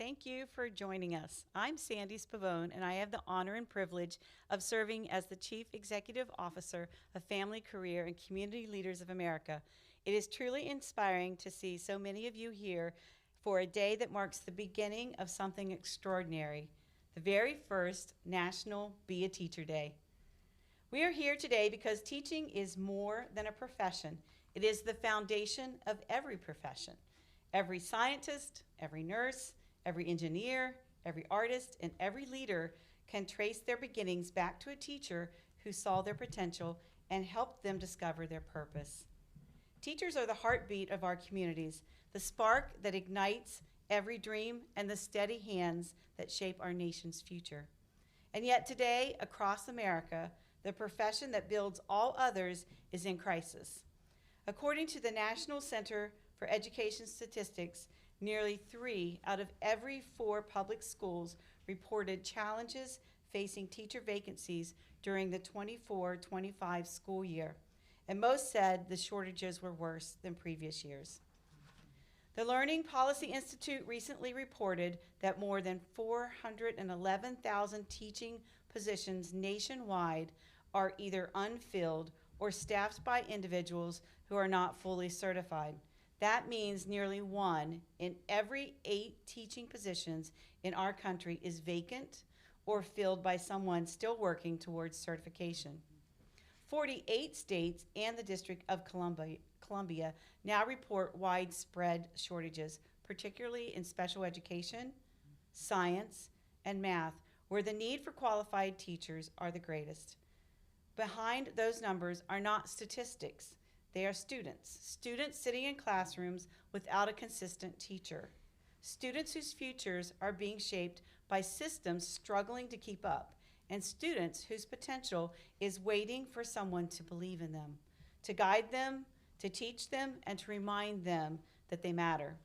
Thank you for joining us. I'm Sandy Spavone, and I have the honor and privilege of serving as the Chief Executive Officer of Family, Career, and Community Leaders of America. It is truly inspiring to see so many of you here for a day that marks the beginning of something extraordinary, the very first National Be a Teacher Day. We are here today because teaching is more than a profession. It is the foundation of every profession. Every scientist, every nurse, every engineer, every artist, and every leader can trace their beginnings back to a teacher who saw their potential and helped them discover their purpose. Teachers are the heartbeat of our communities, the spark that ignites every dream, and the steady hands that shape our nation's future. And yet today, across America, the profession that builds all others is in crisis. According to the National Center for Education Statistics, nearly 3 out of every 4 public schools reported challenges facing teacher vacancies during the 24-25 school year, and most said the shortages were worse than previous years. The Learning Policy Institute recently reported that more than 411,000 teaching positions nationwide are either unfilled or staffed by individuals who are not fully certified. That means nearly 1 in every 8 teaching positions in our country is vacant or filled by someone still working towards certification. 48 states and the District of Columbia now report widespread shortages, particularly in special education, science, and math, where the need for qualified teachers are the greatest. Behind those numbers are not statistics. They are students sitting in classrooms without a consistent teacher, students whose futures are being shaped by systems struggling to keep up, and students whose potential is waiting for someone to believe in them, to guide them, to teach them, and to remind them that they matter.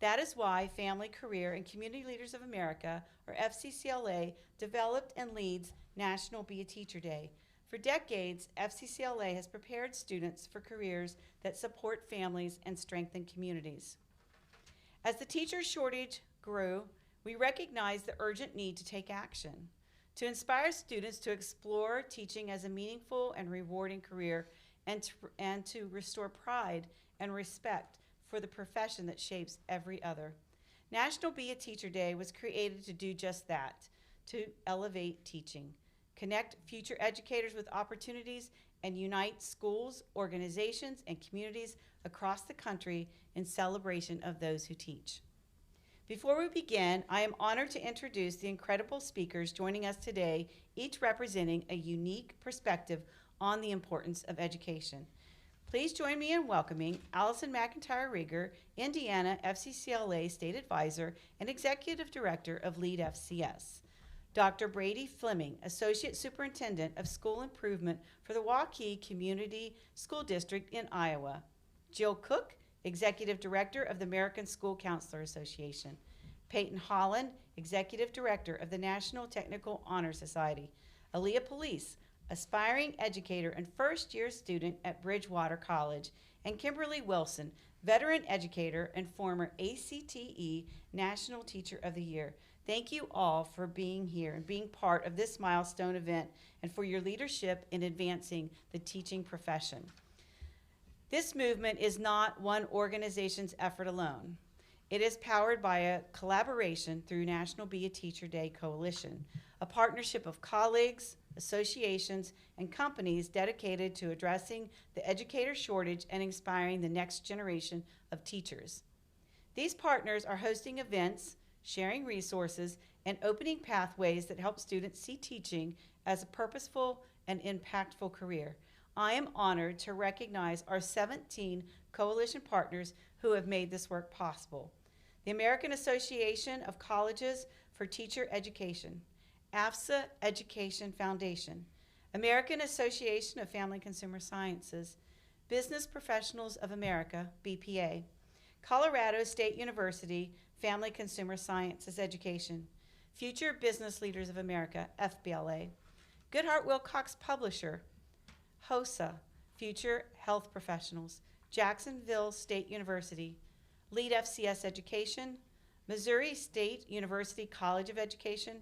That is why Family, Career, and Community Leaders of America, or FCCLA, developed and leads National Be a Teacher Day. For decades, FCCLA has prepared students for careers that support families and strengthen communities. As the teacher shortage grew, we recognized the urgent need to take action, to inspire students to explore teaching as a meaningful and rewarding career, and to restore pride and respect for the profession that shapes every other. National Be a Teacher Day was created to do just that, to elevate teaching, connect future educators with opportunities, and unite schools, organizations, and communities across the country in celebration of those who teach. Before we begin, I am honored to introduce the incredible speakers joining us today, each representing a unique perspective on the importance of education. Please join me in welcoming Allison McIntyre-Rieger, Indiana FCCLA State Advisor and Executive Director of LEAD FCS. Dr. Brady Fleming, Associate Superintendent of School Improvement for the Waukee Community School District in Iowa. Jill Cook, Executive Director of the American School Counselor Association. Peyton Holland, Executive Director of the National Technical Honor Society. Aaliyah Police, aspiring educator and first-year student at Bridgewater College. And Kimberly Wilson, veteran educator and former ACTE National Teacher of the Year. Thank you all for being here and being part of this milestone event and for your leadership in advancing the teaching profession. This movement is not one organization's effort alone. It is powered by a collaboration through National Be a Teacher Day Coalition, a partnership of colleagues, associations, and companies dedicated to addressing the educator shortage and inspiring the next generation of teachers. These partners are hosting events, sharing resources, and opening pathways that help students see teaching as a purposeful and impactful career. I am honored to recognize our 17 coalition partners who have made this work possible. The American Association of Colleges for Teacher Education, AFSA Education Foundation, American Association of Family Consumer Sciences, Business Professionals of America, BPA, Colorado State University Family Consumer Sciences Education, Future Business Leaders of America, FBLA, Goodhart Wilcox Publisher, HOSA, Future Health Professionals, Jacksonville State University, LEAD FCS Education, Missouri State University College of Education,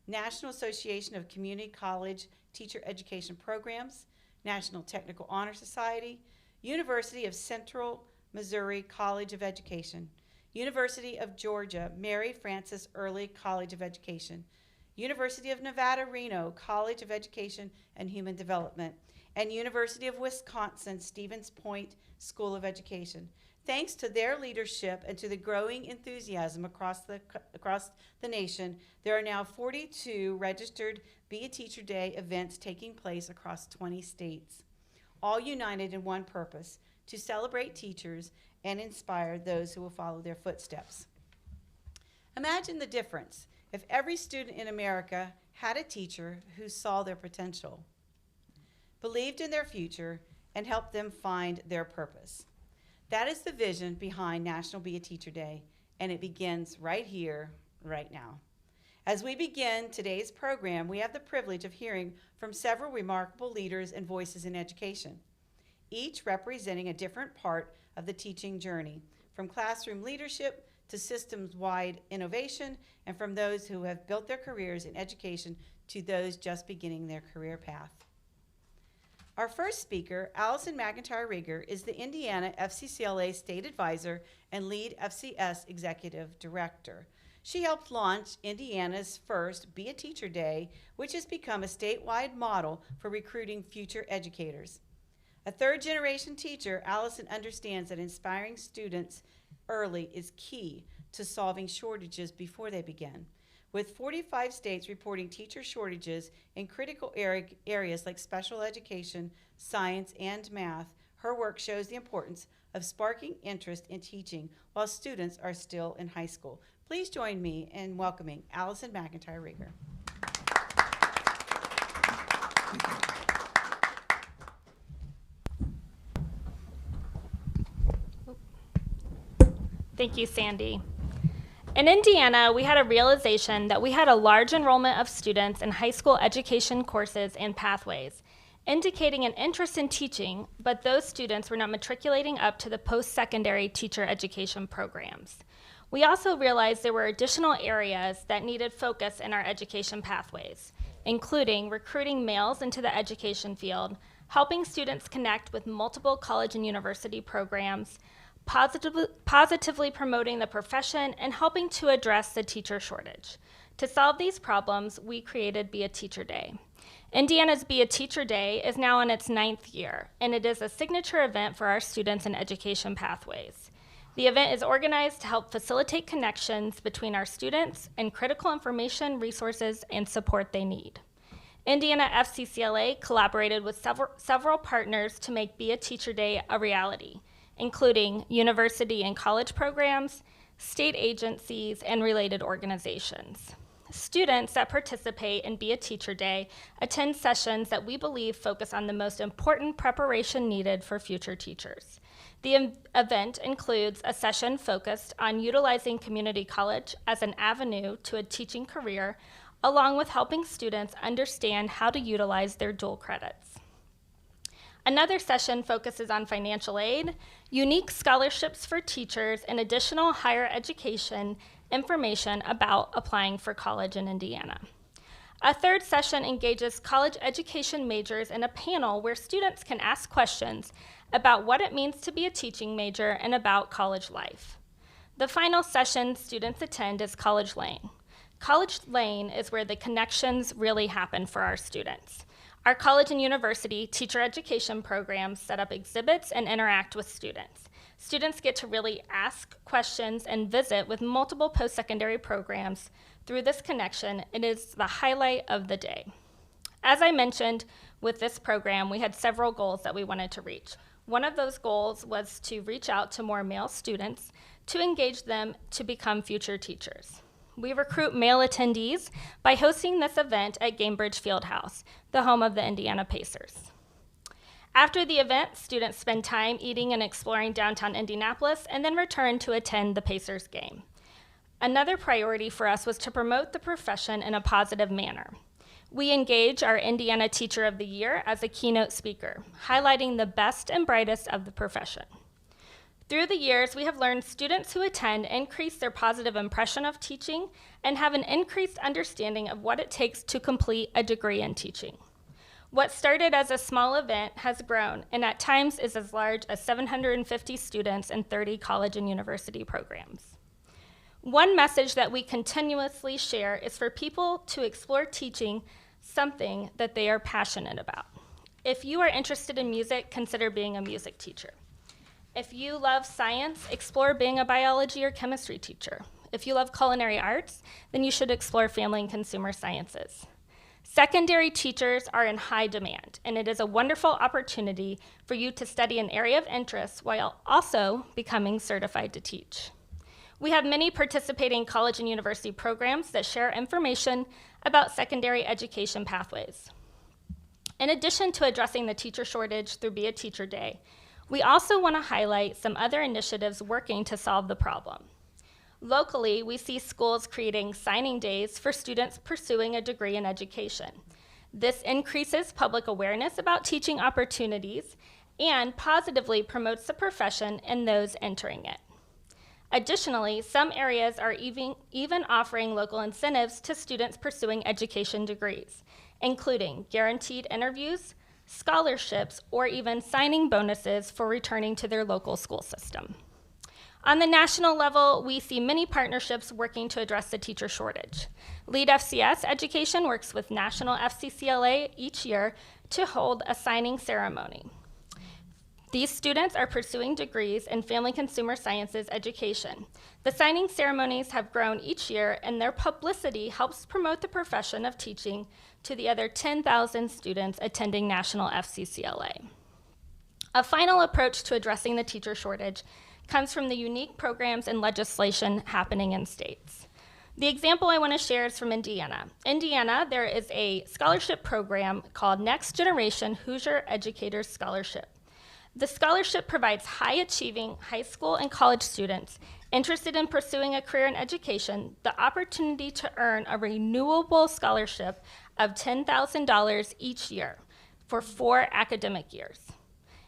National Association of Community College Teacher Education Programs, National Technical Honor Society, University of Central Missouri College of Education, University of Georgia Mary Frances Early College of Education, University of Nevada, Reno College of Education and Human Development, and University of Wisconsin Stevens Point School of Education. Thanks to their leadership and to the growing enthusiasm across the nation, there are now 42 registered Be a Teacher Day events taking place across 20 states, all united in one purpose: to celebrate teachers and inspire those who will follow their footsteps. Imagine the difference if every student in America had a teacher who saw their potential, believed in their future, and helped them find their purpose. That is the vision behind National Be a Teacher Day, and it begins right here, right now. As we begin today's program, we have the privilege of hearing from several remarkable leaders and voices in education, each representing a different part of the teaching journey, from classroom leadership to systems-wide innovation, and from those who have built their careers in education to those just beginning their career path. Our first speaker, Allison McIntyre Rieger, is the Indiana FCCLA State Advisor and lead FCS Executive Director. She helped launch Indiana's first Be a Teacher Day, which has become a statewide model for recruiting future educators. A third-generation teacher, Allison understands that inspiring students early is key to solving shortages before they begin. With 45 states reporting teacher shortages in critical areas like special education, science, and math, her work shows the importance of sparking interest in teaching while students are still in high school. Please join me in welcoming Allison McIntyre Rieger. Thank you, Sandy. In Indiana, we had a realization that we had a large enrollment of students in high school education courses and pathways, indicating an interest in teaching, but those students were not matriculating up to the post-secondary teacher education programs. We also realized there were additional areas that needed focus in our education pathways, including recruiting males into the education field, helping students connect with multiple college and university programs, positively promoting the profession, and helping to address the teacher shortage. To solve these problems, we created Be a Teacher Day. Indiana's Be a Teacher Day is now in its 9th year, and it is a signature event for our students in education pathways. The event is organized to help facilitate connections between our students and critical information, resources, and support they need. Indiana FCCLA collaborated with several partners to make Be a Teacher Day a reality, including university and college programs, state agencies, and related organizations. Students that participate in Be a Teacher Day attend sessions that we believe focus on the most important preparation needed for future teachers. The event includes a session focused on utilizing community college as an avenue to a teaching career, along with helping students understand how to utilize their dual credits. Another session focuses on financial aid, unique scholarships for teachers, and additional higher education information about applying for college in Indiana. A third session engages college education majors in a panel where students can ask questions about what it means to be a teaching major and about college life. The final session students attend is College Lane. College Lane is where the connections really happen for our students. Our college and university teacher education programs set up exhibits and interact with students. Students get to really ask questions and visit with multiple post-secondary programs. Through this connection, it is the highlight of the day. As I mentioned, with this program, we had several goals that we wanted to reach. One of those goals was to reach out to more male students to engage them to become future teachers. We recruit male attendees by hosting this event at Gamebridge Fieldhouse, the home of the Indiana Pacers. After the event, students spend time eating and exploring downtown Indianapolis and then return to attend the Pacers game. Another priority for us was to promote the profession in a positive manner. We engage our Indiana Teacher of the Year as a keynote speaker, highlighting the best and brightest of the profession. Through the years, we have learned students who attend increase their positive impression of teaching and have an increased understanding of what it takes to complete a degree in teaching. What started as a small event has grown and at times is as large as 750 students in 30 college and university programs. One message that we continuously share is for people to explore teaching something that they are passionate about. If you are interested in music, consider being a music teacher. If you love science, explore being a biology or chemistry teacher. If you love culinary arts, then you should explore family and consumer sciences. Secondary teachers are in high demand, and it is a wonderful opportunity for you to study an area of interest while also becoming certified to teach. We have many participating college and university programs that share information about secondary education pathways. In addition to addressing the teacher shortage through Be a Teacher Day, we also want to highlight some other initiatives working to solve the problem. Locally, we see schools creating signing days for students pursuing a degree in education. This increases public awareness about teaching opportunities and positively promotes the profession and those entering it. Additionally, some areas are even offering local incentives to students pursuing education degrees, including guaranteed interviews, scholarships, or even signing bonuses for returning to their local school system. On the national level, we see many partnerships working to address the teacher shortage. Lead FCS Education works with National FCCLA each year to hold a signing ceremony. These students are pursuing degrees in family consumer sciences education. The signing ceremonies have grown each year, and their publicity helps promote the profession of teaching to the other 10,000 students attending National FCCLA. A final approach to addressing the teacher shortage comes from the unique programs and legislation happening in states. The example I want to share is from Indiana. Indiana, there is a scholarship program called Next Generation Hoosier Educators Scholarship. The scholarship provides high-achieving high school and college students interested in pursuing a career in education the opportunity to earn a renewable scholarship of $10,000 each year for 4 academic years.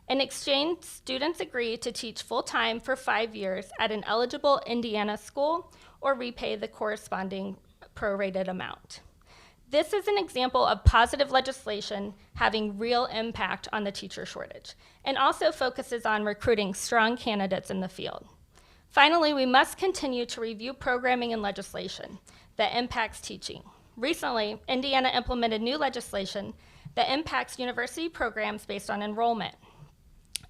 In exchange, students agree to teach full-time for 5 years at an eligible Indiana school or repay the corresponding prorated amount. This is an example of positive legislation having real impact on the teacher shortage and also focuses on recruiting strong candidates in the field. Finally, we must continue to review programming and legislation that impacts teaching. Recently, Indiana implemented new legislation that impacts university programs based on enrollment.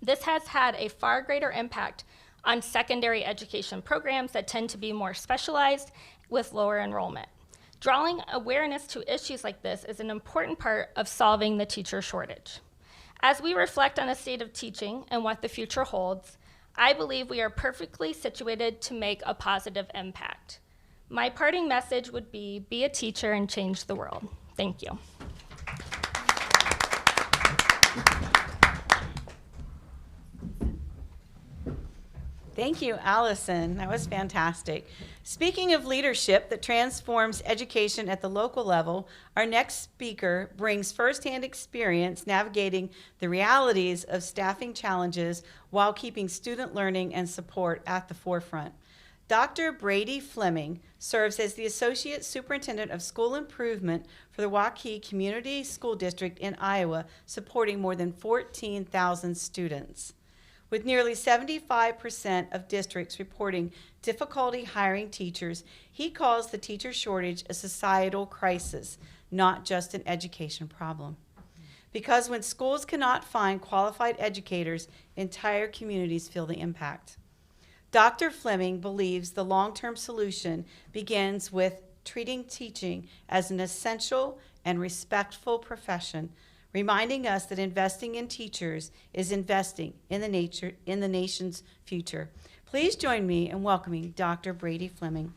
This has had a far greater impact on secondary education programs that tend to be more specialized with lower enrollment. Drawing awareness to issues like this is an important part of solving the teacher shortage. As we reflect on the state of teaching and what the future holds, I believe we are perfectly situated to make a positive impact. My parting message would be a teacher and change the world. Thank you. Thank you, Allison. That was fantastic. Speaking of leadership that transforms education at the local level, our next speaker brings firsthand experience navigating the realities of staffing challenges while keeping student learning and support at the forefront. Dr. Brady Fleming serves as the Associate Superintendent of School Improvement for the Waukee Community School District in Iowa, supporting more than 14,000 students. With nearly 75% of districts reporting difficulty hiring teachers, he calls the teacher shortage a societal crisis, not just an education problem. Because when schools cannot find qualified educators, entire communities feel the impact. Dr. Fleming believes the long-term solution begins with treating teaching as an essential and respectful profession, reminding us that investing in teachers is investing in the nation's future. Please join me in welcoming Dr. Brady Fleming.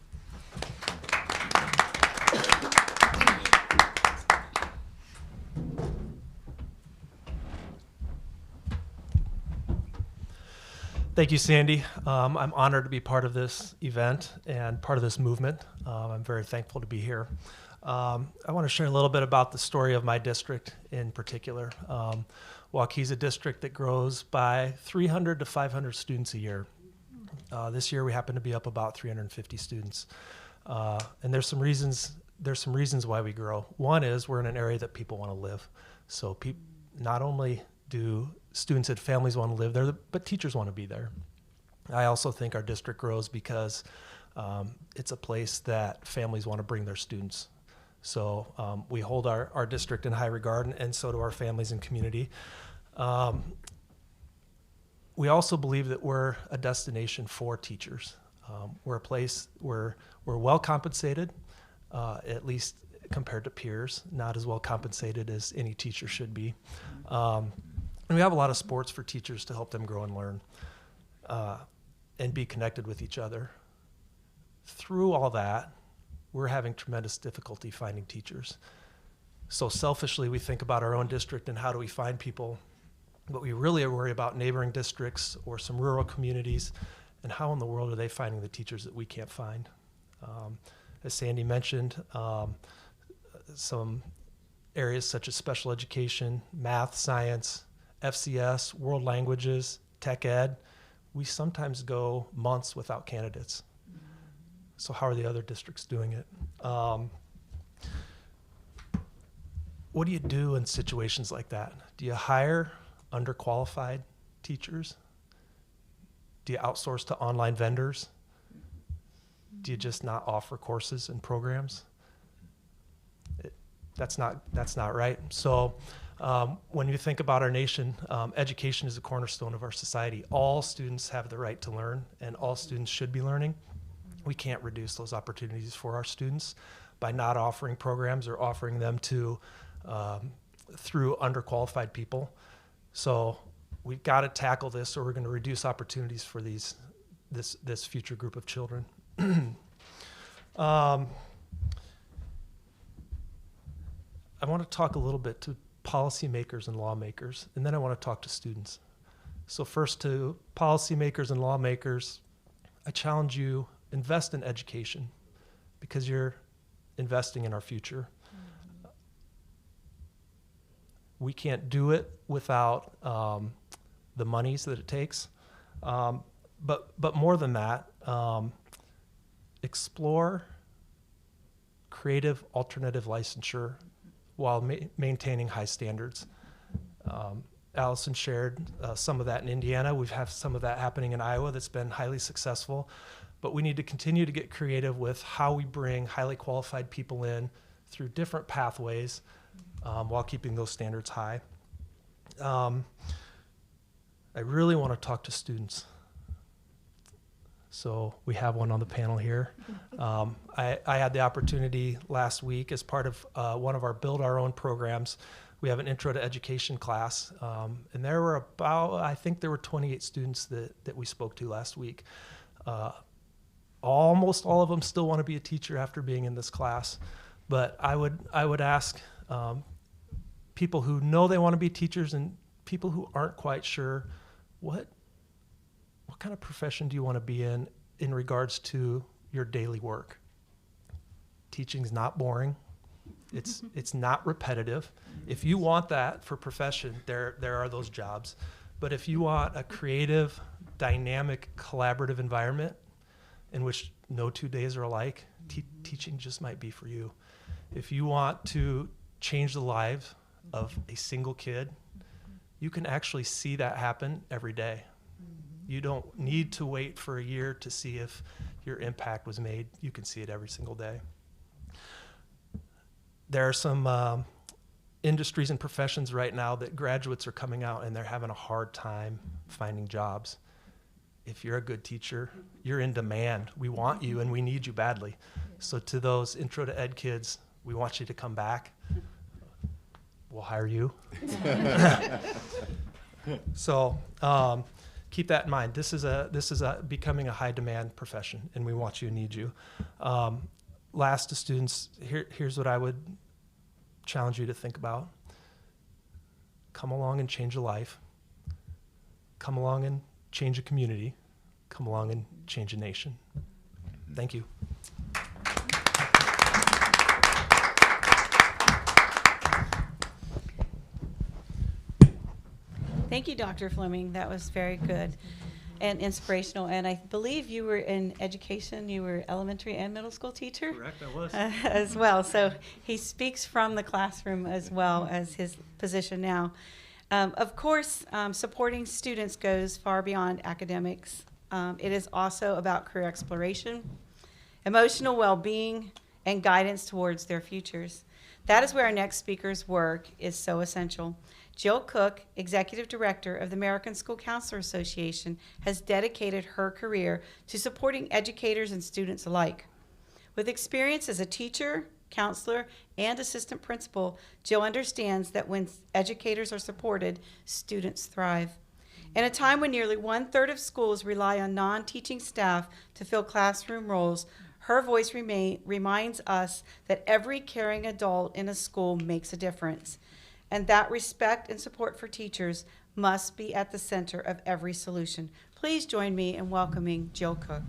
Thank you, Sandy. I'm honored to be part of this event and part of this movement. I'm very thankful to be here. I want to share a little bit about the story of my district in particular. Waukee is a district that grows by 300 to 500 students a year. This year we happen to be up about 350 students. And there's some reasons why we grow. One is we're in an area that people want to live. So not only do students and families want to live there, but teachers want to be there. I also think our district grows because it's a place that families want to bring their students. So we hold our district in high regard, and so do our families and community. We also believe that we're a destination for teachers. We're a place where we're well compensated, at least compared to peers, not as well compensated as any teacher should be. And we have a lot of sports for teachers to help them grow and learn and be connected with each other. Through all that, we're having tremendous difficulty finding teachers. So selfishly, we think about our own district and how do we find people, but we really worry about neighboring districts or some rural communities and how in the world are they finding the teachers that we can't find. As Sandy mentioned, some areas such as special education, math, science, FCS, world languages, tech ed, we sometimes go months without candidates. So how are the other districts doing it? What do you do in situations like that? Do you hire underqualified teachers? Do you outsource to online vendors? Do you just not offer courses and programs? That's not right. So when you think about our nation, education is a cornerstone of our society. All students have the right to learn, and all students should be learning. We can't reduce those opportunities for our students by not offering programs or offering them to through underqualified people. So we've got to tackle this, or we're going to reduce opportunities for this future group of children. I want to talk a little bit to policymakers and lawmakers, and then I want to talk to students. So first, to policymakers and lawmakers, I challenge you, invest in education because you're investing in our future. We can't do it without the monies that it takes. But more than that, explore creative alternative licensure while maintaining high standards. Allison shared some of that in Indiana. We've had some of that happening in Iowa that's been highly successful. But we need to continue to get creative with how we bring highly qualified people in through different pathways while keeping those standards high. I really want to talk to students. So we have one on the panel here. I had the opportunity last week as part of one of our Build Our Own programs. We have an Intro to Education class, and there were I think there were 28 students that we spoke to last week. Almost all of them still want to be a teacher after being in this class, but I would ask people who know they want to be teachers and people who aren't quite sure, what kind of profession do you want to be in regards to your daily work? Teaching's not boring. It's not repetitive. If you want that for profession, there are those jobs. But if you want a creative, dynamic, collaborative environment in which no 2 days are alike, teaching just might be for you. If you want to change the lives of a single kid, you can actually see that happen every day. You don't need to wait for a year to see if your impact was made. You can see it every single day. There are some industries and professions right now that graduates are coming out and they're having a hard time finding jobs. If you're a good teacher, you're in demand. We want you and we need you badly. So to those Intro to Ed kids, we want you to come back. We'll hire you. So keep that in mind. This is becoming a high demand profession, and we want you and need you. Last, to students, here's what I would challenge you to think about. Come along and change a life. Come along and change a community. Come along and change a nation. Thank you. Thank you, Dr. Fleming. That was very good. and inspirational. And I believe you were in education. You were elementary and middle school teacher. Correct, I was. As well. So he speaks from the classroom as well as his position now. Of course, supporting students goes far beyond academics. It is also about career exploration, emotional well-being, and guidance towards their futures. That is where our next speaker's work is so essential. Jill Cook, Executive Director of the American School Counselor Association, has dedicated her career to supporting educators and students alike. With experience as a teacher, counselor, and assistant principal, Jill understands that when educators are supported, students thrive. In a time when nearly 1/3 of schools rely on non-teaching staff to fill classroom roles, her voice reminds us that every caring adult in a school makes a difference, and that respect and support for teachers must be at the center of every solution. Please join me in welcoming Jill Cook.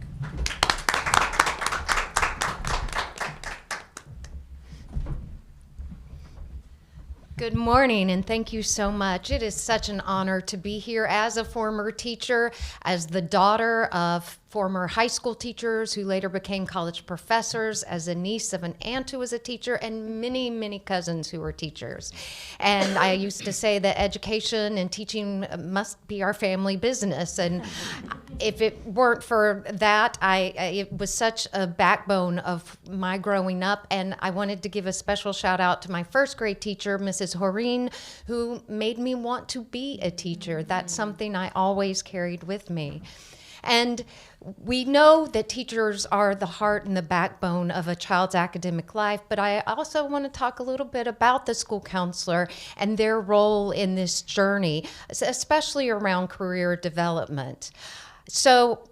Good morning, and thank you so much. It is such an honor to be here as a former teacher, as the daughter of former high school teachers who later became college professors, as a niece of an aunt who was a teacher, and many, many cousins who were teachers. And I used to say that education and teaching must be our family business. And if it weren't for that, it was such a backbone of my growing up. And I wanted to give a special shout out to my first grade teacher, Mrs. Horeen, who made me want to be a teacher. That's something I always carried with me. And we know that teachers are the heart and the backbone of a child's academic life, but I also want to talk a little bit about the school counselor and their role in this journey, especially around career development. So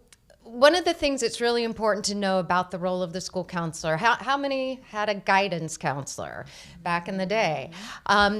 one of the things that's really important to know about the role of the school counselor, how many had a guidance counselor back in the day?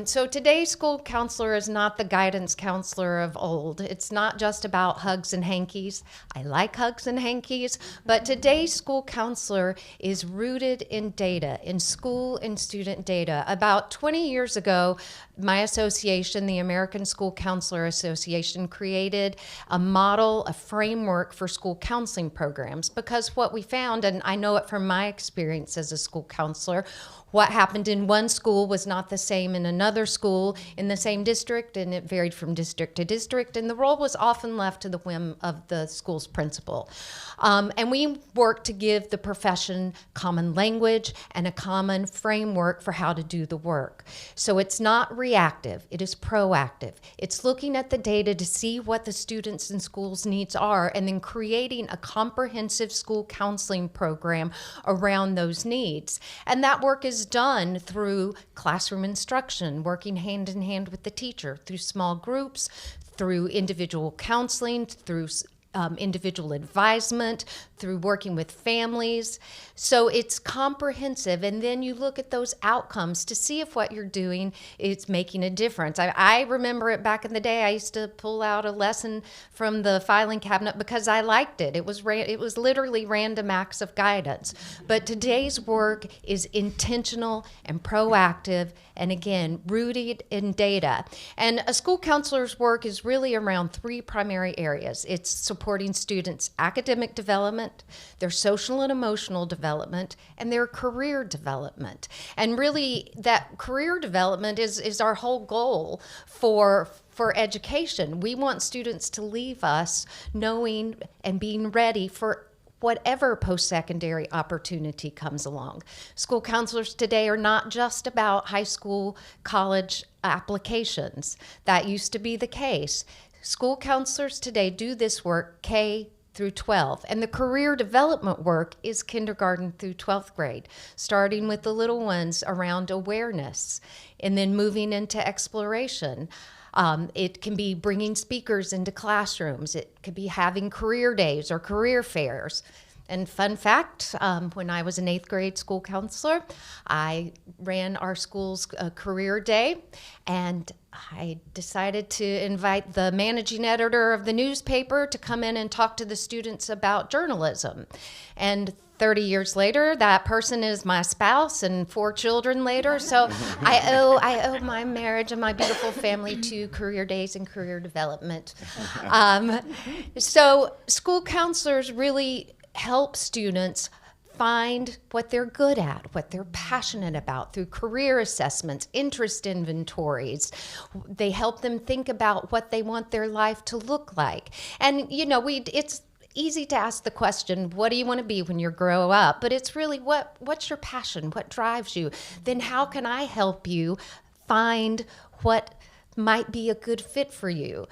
So today's school counselor is not the guidance counselor of old. It's not just about hugs and hankies. I like hugs and hankies, but today's school counselor is rooted in data, in school and student data. About 20 years ago, my association, the American School Counselor Association, created a model, a framework for school counseling programs, because what we found, and I know it from my experience as a school counselor, what happened in one school was not the same in another school in the same district, and it varied from district to district, and the role was often left to the whim of the school's principal. And we worked to give the profession common language and a common framework for how to do the work. So it's not reactive, it is proactive. It's looking at the data to see what the students and schools' needs are, and then creating a comprehensive school counseling program around those needs. And that work is done through classroom instruction, working hand in hand with the teacher, through small groups, through individual counseling, through individual advisement, through working with families. So it's comprehensive, and then you look at those outcomes to see if what you're doing is making a difference. I remember it back in the day. I used to pull out a lesson from the filing cabinet because I liked it. It was literally random acts of guidance. But today's work is intentional and proactive, and again, rooted in data. And a school counselor's work is really around three primary areas. It's supporting students' academic development, their social and emotional development, and their career development. And really, that career development is our whole goal for education. We want students to leave us knowing and being ready for whatever post-secondary opportunity comes along. School counselors today are not just about high school, college applications. That used to be the case. School counselors today do this work K through 12, and the career development work is kindergarten through 12th grade, starting with the little ones around awareness and then moving into exploration. It can be bringing speakers into classrooms. It could be having career days or career fairs. And fun fact, when I was an 8th grade school counselor, I ran our school's career day, and I decided to invite the managing editor of the newspaper to come in and talk to the students about journalism. And 30 years later, that person is my spouse and 4 children later. So I owe my marriage and my beautiful family to Career Days and career development. So school counselors really help students find what they're good at, what they're passionate about through career assessments, interest inventories. They help them think about what they want their life to look like. And, it's easy to ask the question, what do you want to be when you grow up? But it's really what's your passion? What drives you? Then how can I help you find what might be a good fit for you?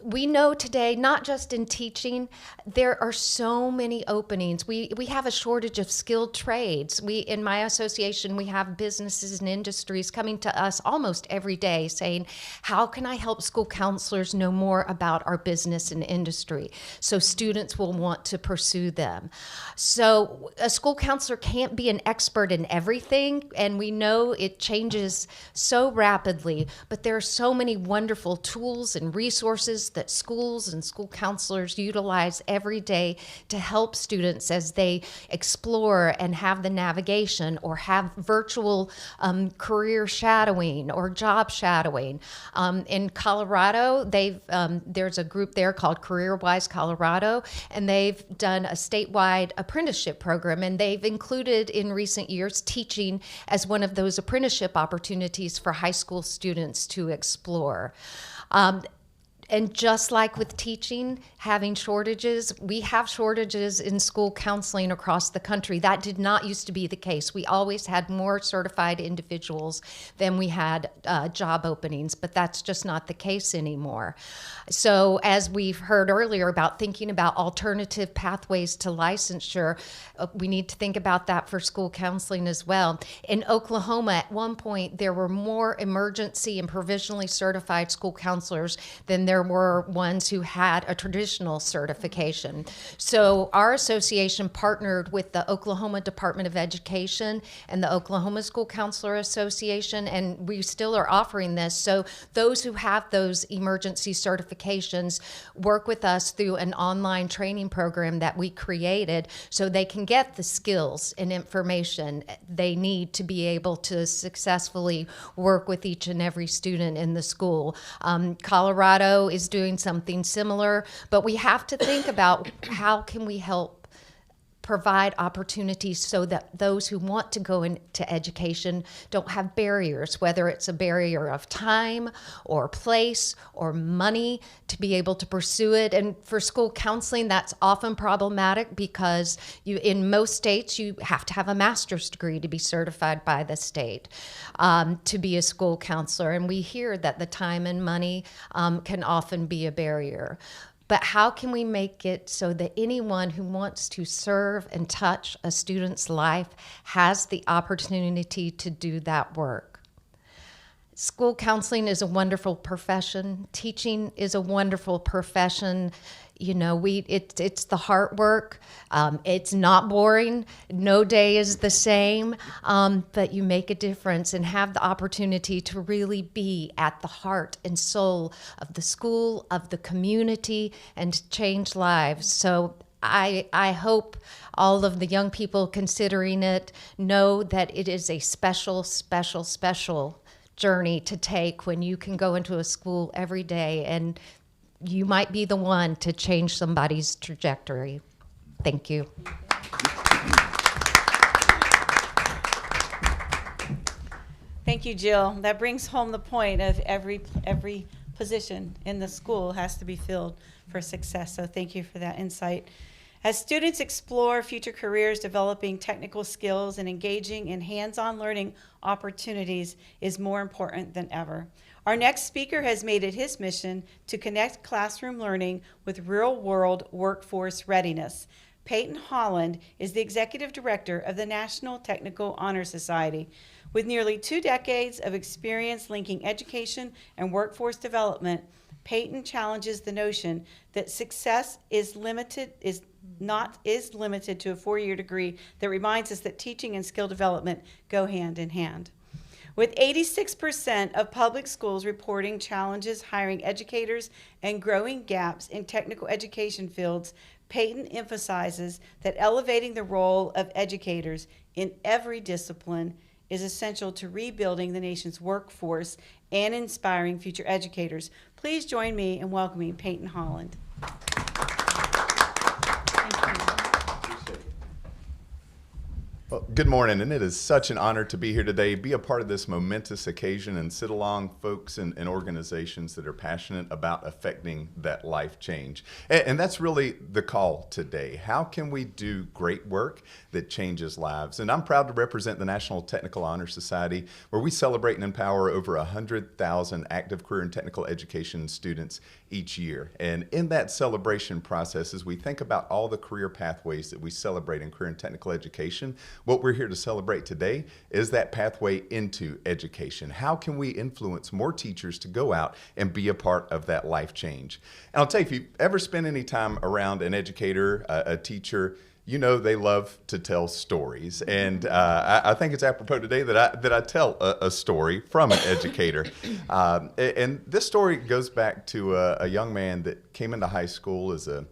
We know today, not just in teaching, there are so many openings. We have a shortage of skilled trades. In my association, we have businesses and industries coming to us almost every day saying, how can I help school counselors know more about our business and industry? So students will want to pursue them. So a school counselor can't be an expert in everything, and we know it changes so rapidly, but there are so many wonderful tools and resources that schools and school counselors utilize every day to help students as they explore and have the navigation or have virtual career shadowing or job shadowing. In Colorado, there's a group there called CareerWise Colorado, and they've done a statewide apprenticeship program, and they've included in recent years teaching as one of those apprenticeship opportunities for high school students to explore. And just like with teaching, having shortages, we have shortages in school counseling across the country. That did not used to be the case. We always had more certified individuals than we had job openings, but that's just not the case anymore. So as we've heard earlier about thinking about alternative pathways to licensure, we need to think about that for school counseling as well. In Oklahoma, at one point, there were more emergency and provisionally certified school counselors than there were ones who had a traditional certification. So our association partnered with the Oklahoma Department of Education and the Oklahoma School Counselor Association, and we still are offering this. So those who have those emergency certifications work with us through an online training program that we created so they can get the skills and information they need to be able to successfully work with each and every student in the school. Colorado is doing something similar, but we have to think about how can we help provide opportunities so that those who want to go into education don't have barriers, whether it's a barrier of time or place or money to be able to pursue it. And for school counseling, that's often problematic because in most states, you have to have a master's degree to be certified by the state to be a school counselor. And we hear that the time and money can often be a barrier. But how can we make it so that anyone who wants to serve and touch a student's life has the opportunity to do that work? School counseling is a wonderful profession. Teaching is a wonderful profession. It's the heart work. It's not boring. No day is the same, but you make a difference and have the opportunity to really be at the heart and soul of the school, of the community, and change lives. So I hope all of the young people considering it know that it is a special, special, special journey to take when you can go into a school every day and you might be the one to change somebody's trajectory. Thank you. Thank you, Jill. That brings home the point of every position in the school has to be filled for success. So thank you for that insight. As students explore future careers, developing technical skills and engaging in hands-on learning opportunities is more important than ever. Our next speaker has made it his mission to connect classroom learning with real-world workforce readiness. Peyton Holland is the Executive Director of the National Technical Honor Society. With nearly 2 decades of experience linking education and workforce development, Peyton challenges the notion that success is not limited to a 4-year degree that reminds us that teaching and skill development go hand in hand. With 86% of public schools reporting challenges hiring educators and growing gaps in technical education fields, Peyton emphasizes that elevating the role of educators in every discipline is essential to rebuilding the nation's workforce and inspiring future educators. Please join me in welcoming Peyton Holland. Well, good morning, and it is such an honor to be here today, be a part of this momentous occasion, and sit along folks and organizations that are passionate about affecting that life change. And that's really the call today. How can we do great work that changes lives? And I'm proud to represent the National Technical Honor Society, where we celebrate and empower over 100,000 active career and technical education students each year. And in that celebration process, as we think about all the career pathways that we celebrate in career and technical education, what we're here to celebrate today is that pathway into education. How can we influence more teachers to go out and be a part of that life change? And I'll tell you, if you've ever spent any time around an educator, a teacher, you know they love to tell stories. And I think it's apropos today that I tell a story from an educator. And this story goes back to a young man that came into high school as a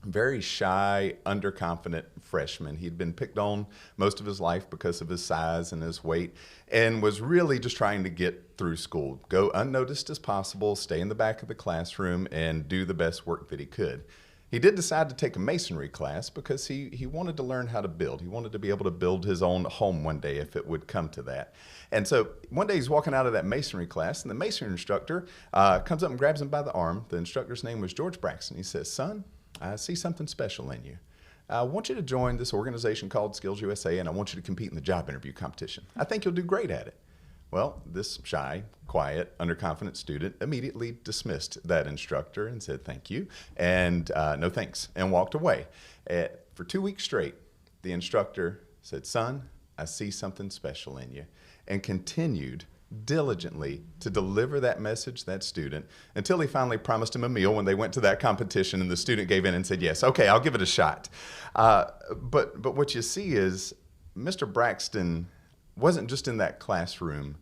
very shy, underconfident freshman. He'd been picked on most of his life because of his size and his weight, and was really just trying to get through school, go unnoticed as possible, stay in the back of the classroom, and do the best work that he could. He did decide to take a masonry class because he wanted to learn how to build. He wanted to be able to build his own home one day if it would come to that. And so one day he's walking out of that masonry class, and the masonry instructor comes up and grabs him by the arm. The instructor's name was George Braxton. He says, "Son, I see something special in you. I want you to join this organization called Skills USA, and I want you to compete in the job interview competition. I think you'll do great at it." Well, this shy, quiet, underconfident student immediately dismissed that instructor and said thank you and no thanks, and walked away. For 2 weeks straight, the instructor said, "Son, I see something special in you," and continued diligently to deliver that message to that student until he finally promised him a meal when they went to that competition, and the student gave in and said, "Yes, okay, I'll give it a shot." But what you see is Mr. Braxton wasn't just in that classroom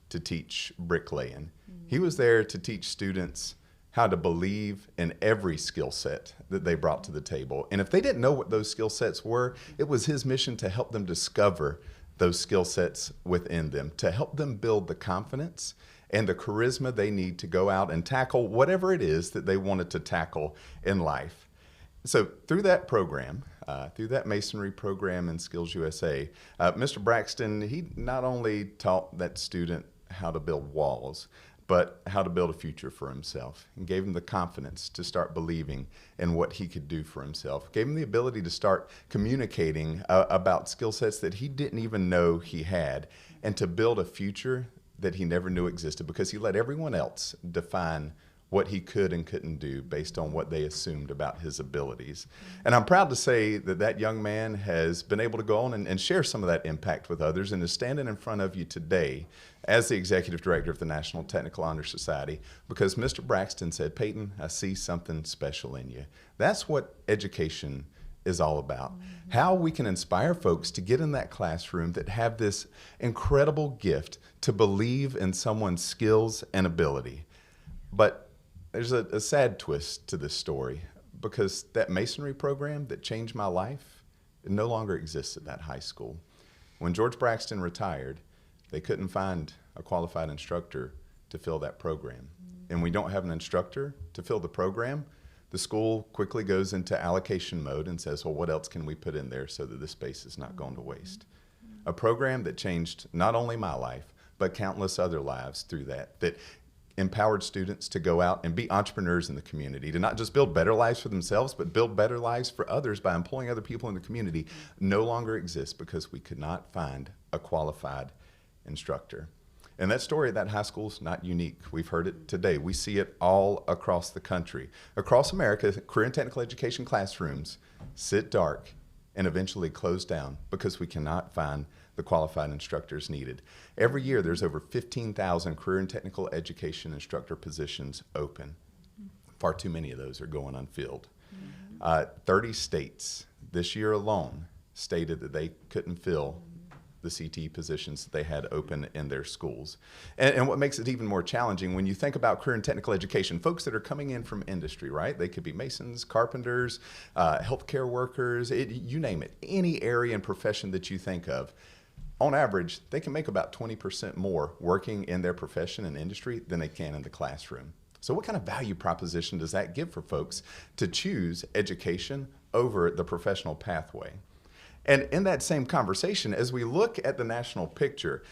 to teach bricklaying. He was there to teach students how to believe in every skill set that they brought to the table. And if they didn't know what those skill sets were, it was his mission to help them discover those skill sets within them, to help them build the confidence and the charisma they need to go out and tackle whatever it is that they wanted to tackle in life. So through that program, through that masonry program in Skills USA, Mr. Braxton, he not only taught that student how to build walls, but how to build a future for himself, and gave him the confidence to start believing in what he could do for himself, gave him the ability to start communicating about skill sets that he didn't even know he had, and to build a future that he never knew existed, because he let everyone else define what he could and couldn't do based on what they assumed about his abilities. And I'm proud to say that that young man has been able to go on and share some of that impact with others, and is standing in front of you today as the executive director of the National Technical Honor Society because Mr. Braxton said, "Peyton, I see something special in you." That's what education is all about. How we can inspire folks to get in that classroom that have this incredible gift to believe in someone's skills and ability. But there's a sad twist to this story, because that masonry program that changed my life, it no longer exists at that high school. When George Braxton retired, they couldn't find a qualified instructor to fill that program. And we don't have an instructor to fill the program, the school quickly goes into allocation mode and says, well, what else can we put in there so that this space is not going to waste? A program that changed not only my life, but countless other lives through that empowered students to go out and be entrepreneurs in the community, to not just build better lives for themselves, but build better lives for others by employing other people in the community, no longer exists because we could not find a qualified instructor. And that story at that high school is not unique. We've heard it today. We see it all across the country. Across America, career and technical education classrooms sit dark and eventually close down because we cannot find the qualified instructors needed. Every year, there's over 15,000 career and technical education instructor positions open. Far too many of those are going unfilled. 30 states this year alone stated that they couldn't fill the CTE positions that they had open in their schools. And what makes it even more challenging, when you think about career and technical education, folks that are coming in from industry, right? They could be masons, carpenters, healthcare workers, you name it, any area and profession that you think of. On average, they can make about 20% more working in their profession and industry than they can in the classroom. So what kind of value proposition does that give for folks to choose education over the professional pathway? And in that same conversation, as we look at the national picture,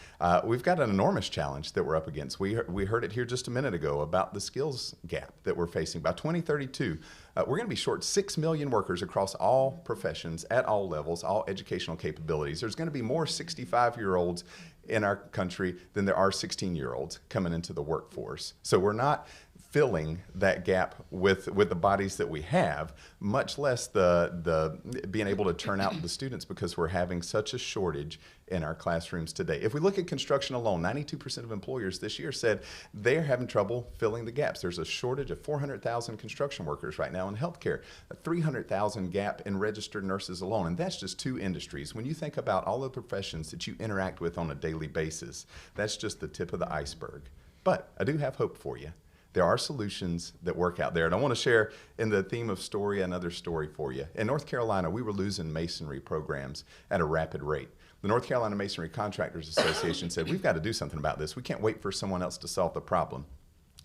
we've got an enormous challenge that we're up against. We heard it here just a minute ago about the skills gap that we're facing. By 2032, we're going to be short 6 million workers across all professions, at all levels, all educational capabilities. There's going to be more 65-year-olds in our country than there are 16-year-olds coming into the workforce. So we're not filling that gap with the bodies that we have, much less the being able to turn out the students, because we're having such a shortage in our classrooms today. If we look at construction alone, 92% of employers this year said they're having trouble filling the gaps. There's a shortage of 400,000 construction workers right now in healthcare, a 300,000 gap in registered nurses alone, and that's just 2 industries. When you think about all the professions that you interact with on a daily basis, that's just the tip of the iceberg. But I do have hope for you. There are solutions that work out there. And I want to share, in the theme of story, another story for you. In North Carolina, we were losing masonry programs at a rapid rate. The North Carolina Masonry Contractors Association said, we've got to do something about this. We can't wait for someone else to solve the problem.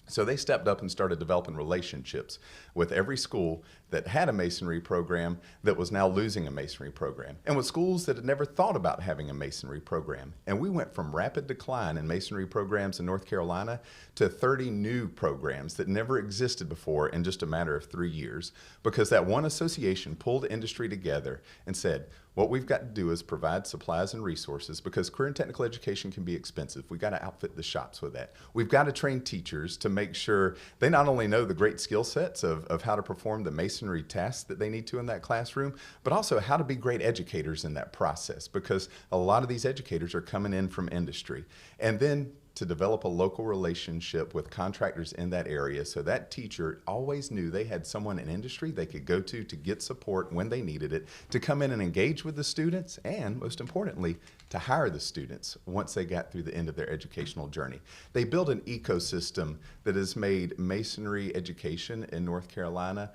So they stepped up and started developing relationships with every school that had a masonry program that was now losing a masonry program, and with schools that had never thought about having a masonry program. And we went from rapid decline in masonry programs in North Carolina to 30 new programs that never existed before in just a matter of 3 years, because that one association pulled the industry together and said, what we've got to do is provide supplies and resources, because career and technical education can be expensive. We've got to outfit the shops with that. We've got to train teachers to make sure they not only know the great skill sets of how to perform the masonry tasks that they need to in that classroom, but also how to be great educators in that process, because a lot of these educators are coming in from industry. And then to develop a local relationship with contractors in that area, so that teacher always knew they had someone in industry they could go to get support when they needed it, to come in and engage with the students, and most importantly, to hire the students once they got through the end of their educational journey. They built an ecosystem that has made masonry education in North Carolina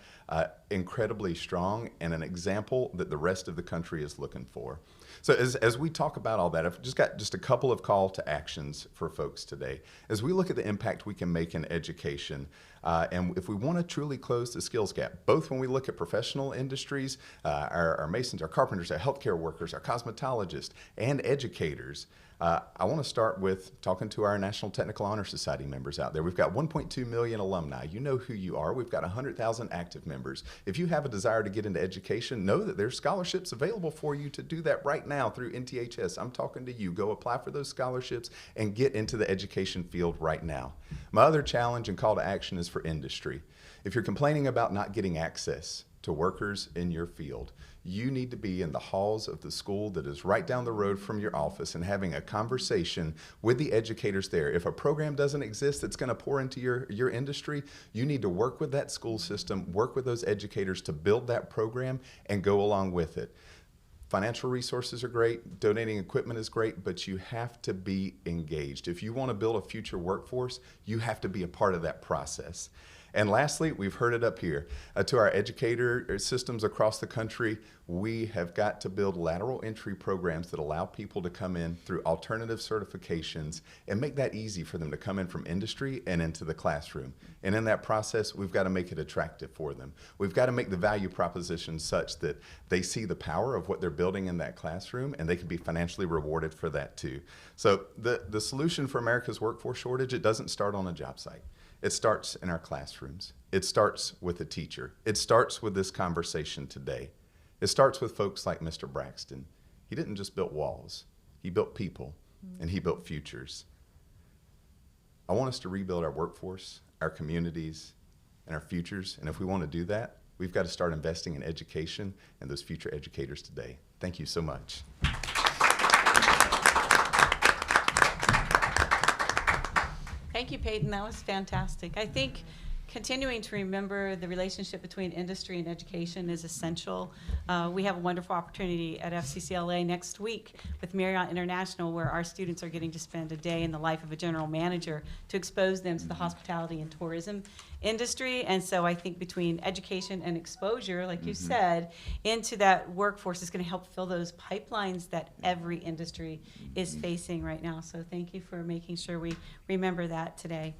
incredibly strong, and an example that the rest of the country is looking for. So as we talk about all that, I've just got just a couple of call to actions for folks today. As we look at the impact we can make in education, and if we want to truly close the skills gap, both when we look at professional industries, our masons, our carpenters, our healthcare workers, our cosmetologists, and educators, I want to start with talking to our National Technical Honor Society members out there. We've got 1.2 million alumni. You know who you are. We've got 100,000 active members. If you have a desire to get into education, know that there's scholarships available for you to do that right now through NTHS. I'm talking to you. Go apply for those scholarships and get into the education field right now. My other challenge and call to action is for industry. If you're complaining about not getting access to workers in your field, you need to be in the halls of the school that is right down the road from your office and having a conversation with the educators there. If a program doesn't exist that's going to pour into your industry, you need to work with that school system, work with those educators to build that program and go along with it. Financial resources are great, donating equipment is great, but you have to be engaged. If you want to build a future workforce, you have to be a part of that process. And lastly, we've heard it up here, to our educator systems across the country, we have got to build lateral entry programs that allow people to come in through alternative certifications and make that easy for them to come in from industry and into the classroom. And in that process, we've got to make it attractive for them. We've got to make the value proposition such that they see the power of what they're building in that classroom, and they can be financially rewarded for that too. So the solution for America's workforce shortage, it doesn't start on a job site. It starts in our classrooms. It starts with a teacher. It starts with this conversation today. It starts with folks like Mr. Braxton. He didn't just build walls. He built people, and he built futures. I want us to rebuild our workforce, our communities, and our futures. And if we want to do that, we've got to start investing in education and those future educators today. Thank you so much. Thank you, Peyton. That was fantastic. I think continuing to remember the relationship between industry and education is essential. We have a wonderful opportunity at FCCLA next week with Marriott International, where our students are getting to spend a day in the life of a general manager to expose them to the hospitality and tourism industry. And so I think between education and exposure, like you said, into that workforce is going to help fill those pipelines that every industry is facing right now. So thank you for making sure we remember that today.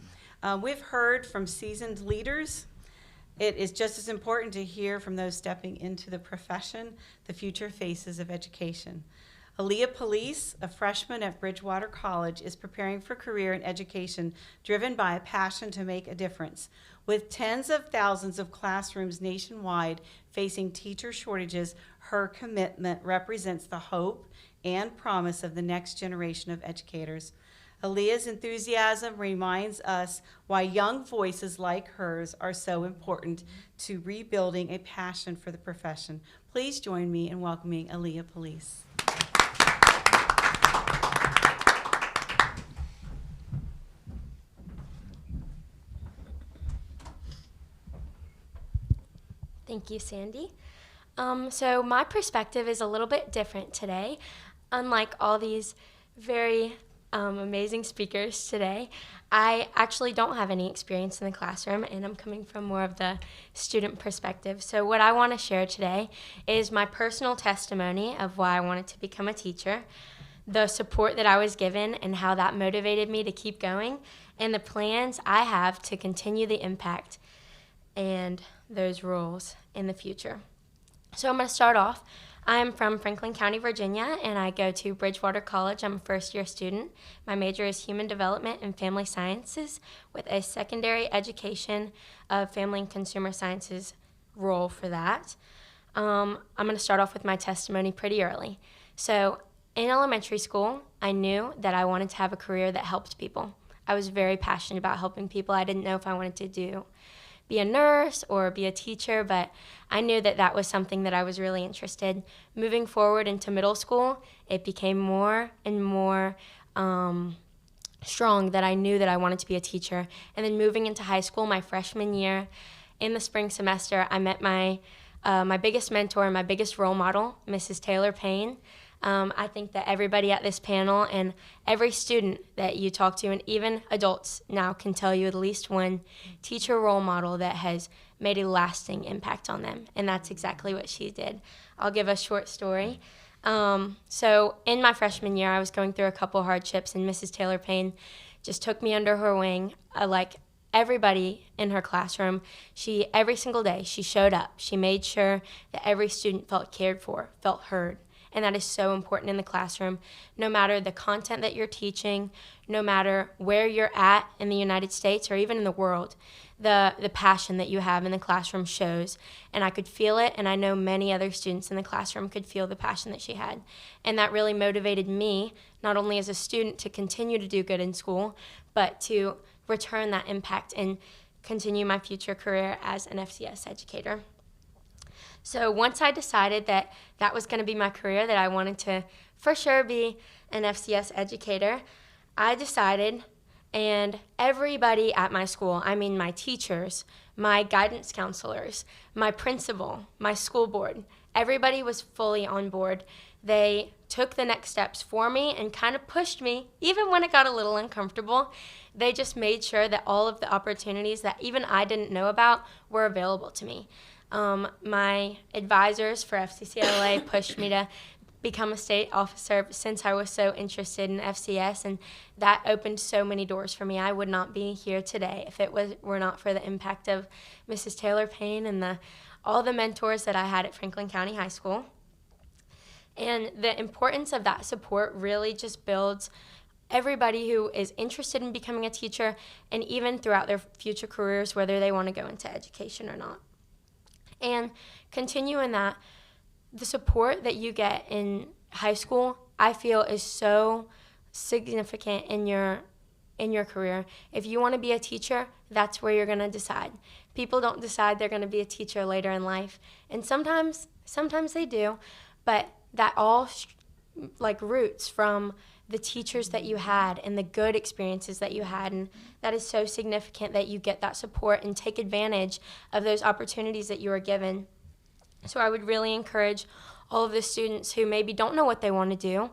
We've heard from seasoned leaders. It is just as important to hear from those stepping into the profession, the future faces of education. Aaliyah Police, a freshman at Bridgewater College, is preparing for a career in education driven by a passion to make a difference. With tens of thousands of classrooms nationwide facing teacher shortages, her commitment represents the hope and promise of the next generation of educators. Aaliyah's enthusiasm reminds us why young voices like hers are so important to rebuilding a passion for the profession. Please join me in welcoming Aaliyah Police. Thank you, Sandy. So my perspective is a little bit different today. Unlike all these very amazing speakers today, I actually don't have any experience in the classroom, and I'm coming from more of the student perspective. So what I want to share today is my personal testimony of why I wanted to become a teacher, the support that I was given and how that motivated me to keep going, and the plans I have to continue the impact and those roles in the future. So I'm going to start off. I'm from Franklin County, Virginia, and I go to Bridgewater College. I'm a first-year student. My major is Human Development and Family Sciences with a secondary education of Family and Consumer Sciences role for that. I'm going to start off with my testimony pretty early. So in elementary school, I knew that I wanted to have a career that helped people. I was very passionate about helping people. I didn't know if I wanted to be a nurse or be a teacher, but I knew that that was something that I was really interested. Moving forward into middle school, it became more and more strong that I knew that I wanted to be a teacher. And then moving into high school, my freshman year, in the spring semester, I met my biggest mentor, my biggest role model, Mrs. Taylor Payne. I think that everybody at this panel and every student that you talk to, and even adults now, can tell you at least one teacher role model that has made a lasting impact on them, and that's exactly what she did. I'll give a short story. So in my freshman year, I was going through a couple hardships, and Mrs. Taylor Payne just took me under her wing. Like everybody in her classroom, every single day, she showed up. She made sure that every student felt cared for, felt heard. And that is so important in the classroom. No matter the content that you're teaching, no matter where you're at in the United States or even in the world, the passion that you have in the classroom shows. And I could feel it, and I know many other students in the classroom could feel the passion that she had. And that really motivated me, not only as a student to continue to do good in school, but to return that impact and continue my future career as an FCS educator. So once I decided that that was going to be my career, that I wanted to for sure be an FCS educator, I decided, and everybody at my school, I mean my teachers, my guidance counselors, my principal, my school board, everybody was fully on board. They took the next steps for me and kind of pushed me, even when it got a little uncomfortable. They just made sure that all of the opportunities that even I didn't know about were available to me. My advisors for FCCLA pushed me to become a state officer since I was so interested in FCS, and that opened so many doors for me. I would not be here today if it were not for the impact of Mrs. Taylor Payne and all the mentors that I had at Franklin County High School. And the importance of that support really just builds everybody who is interested in becoming a teacher, and even throughout their future careers, whether they want to go into education or not. And continuing that, the support that you get in high school, I feel, is so significant in your career. If you want to be a teacher, that's where you're going to decide. People don't decide they're going to be a teacher later in life, and sometimes they do, but that all like roots from the teachers that you had and the good experiences that you had, and that is so significant that you get that support and take advantage of those opportunities that you are given. So I would really encourage all of the students who maybe don't know what they want to do,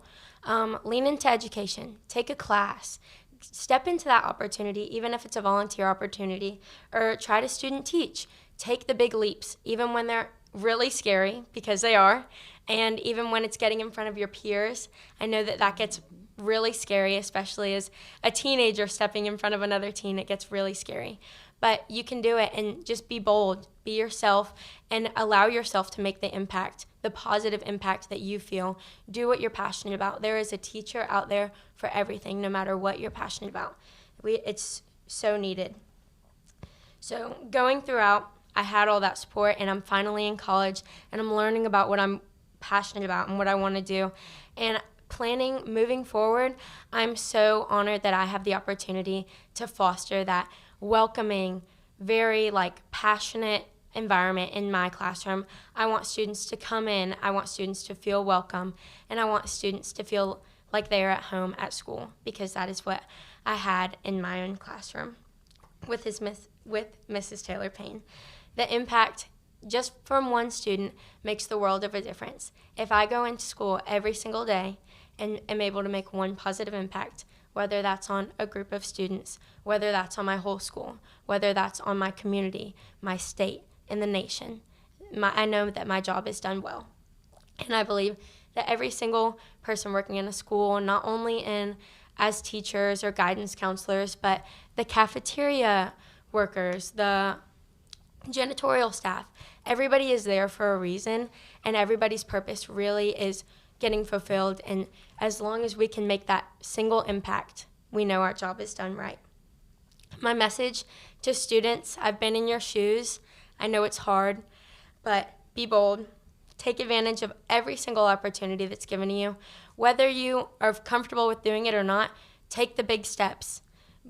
lean into education, take a class, step into that opportunity, even if it's a volunteer opportunity, or try to student teach. Take the big leaps, even when they're really scary, because they are, and even when it's getting in front of your peers. I know that that gets really scary, especially as a teenager stepping in front of another teen. It gets really scary. But you can do it, and just be bold, be yourself, and allow yourself to make the impact, the positive impact that you feel. Do what you're passionate about. There is a teacher out there for everything, no matter what you're passionate about. It's so needed. So going throughout, I had all that support, and I'm finally in college, and I'm learning about what I'm passionate about and what I want to do. And planning moving forward, I'm so honored that I have the opportunity to foster that welcoming, very passionate environment in my classroom. I want students to come in, I want students to feel welcome, and I want students to feel like they are at home at school, because that is what I had in my own classroom with Mrs. Taylor Payne. The impact just from one student makes the world of a difference. If I go into school every single day and am able to make one positive impact, whether that's on a group of students, whether that's on my whole school, whether that's on my community, my state, and the nation, I know that my job is done well. And I believe that every single person working in a school, not only as teachers or guidance counselors, but the cafeteria workers, the janitorial staff, everybody is there for a reason, and everybody's purpose really is getting fulfilled. And as long as we can make that single impact, we know our job is done right. My message to students: I've been in your shoes. I know it's hard, but be bold. Take advantage of every single opportunity that's given to you. Whether you are comfortable with doing it or not, take the big steps.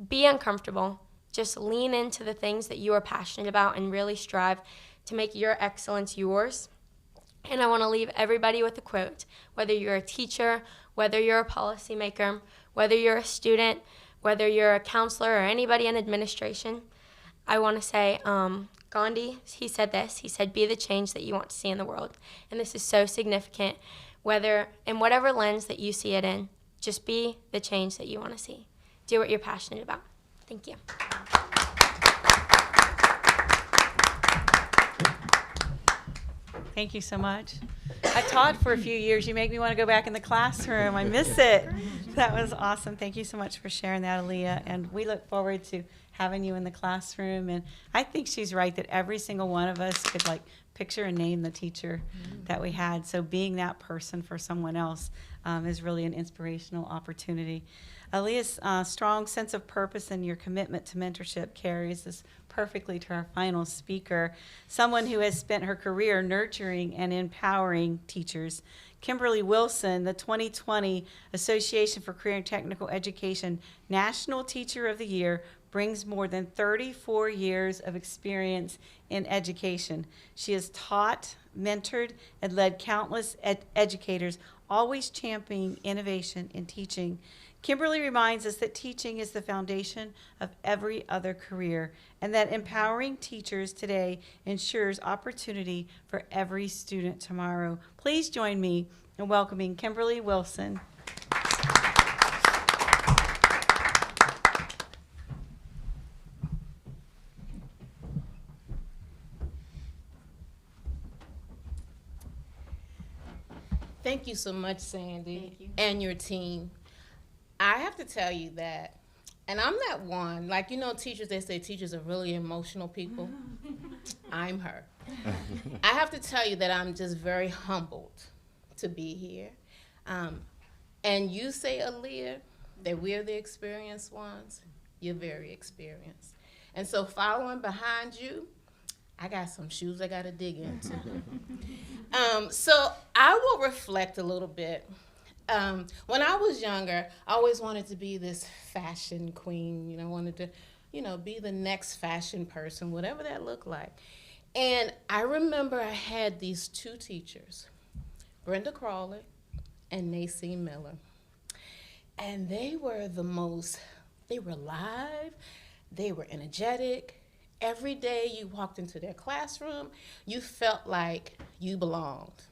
Be uncomfortable. Just lean into the things that you are passionate about and really strive to make your excellence yours. And I want to leave everybody with a quote. Whether you're a teacher, whether you're a policymaker, whether you're a student, whether you're a counselor or anybody in administration, I want to say, Gandhi, he said this. He said, be the change that you want to see in the world. And this is so significant. Whether in whatever lens that you see it in, just be the change that you want to see. Do what you're passionate about. Thank you. Thank you so much. I taught for a few years. You make me want to go back in the classroom. I miss it. That was awesome. Thank you so much for sharing that, Aaliyah. And we look forward to having you in the classroom. And I think she's right that every single one of us could picture and name the teacher that we had. So being that person for someone else is really an inspirational opportunity. Aaliyah's strong sense of purpose and your commitment to mentorship carries us perfectly to our final speaker, someone who has spent her career nurturing and empowering teachers. Kimberly Wilson, the 2020 Association for Career and Technical Education National Teacher of the Year, brings more than 34 years of experience in education. She has taught, mentored, and led countless educators, always championing innovation in teaching. Kimberly reminds us that teaching is the foundation of every other career, and that empowering teachers today ensures opportunity for every student tomorrow. Please join me in welcoming Kimberly Wilson. Thank you so much, Sandy, and your team. I have to tell you that, and I'm that one, teachers, they say teachers are really emotional people. I'm her. I have to tell you that I'm just very humbled to be here. And you say, Aaliyah, that we're the experienced ones. You're very experienced. And so following behind you, I got some shoes I got to dig into. So I will reflect a little bit. When I was younger, I always wanted to be this fashion queen. Wanted to, be the next fashion person, whatever that looked like. And I remember I had these two teachers, Brenda Crawley and Nassim Miller. And they were live, they were energetic. Every day you walked into their classroom, you felt like you belonged.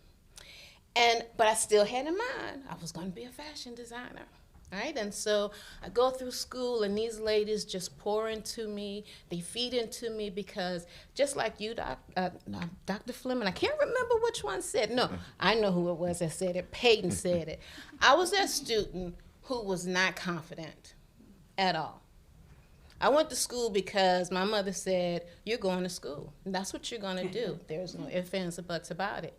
But I still had in mind, I was going to be a fashion designer, right? And so I go through school, and these ladies just pour into me. They feed into me because just like you, Dr. Fleming, I can't remember which one said, no, I know who it was that said it. Peyton said it. I was that student who was not confident at all. I went to school because my mother said, you're going to school. And that's what you're going to do. There's no ifs, ands, or buts about it.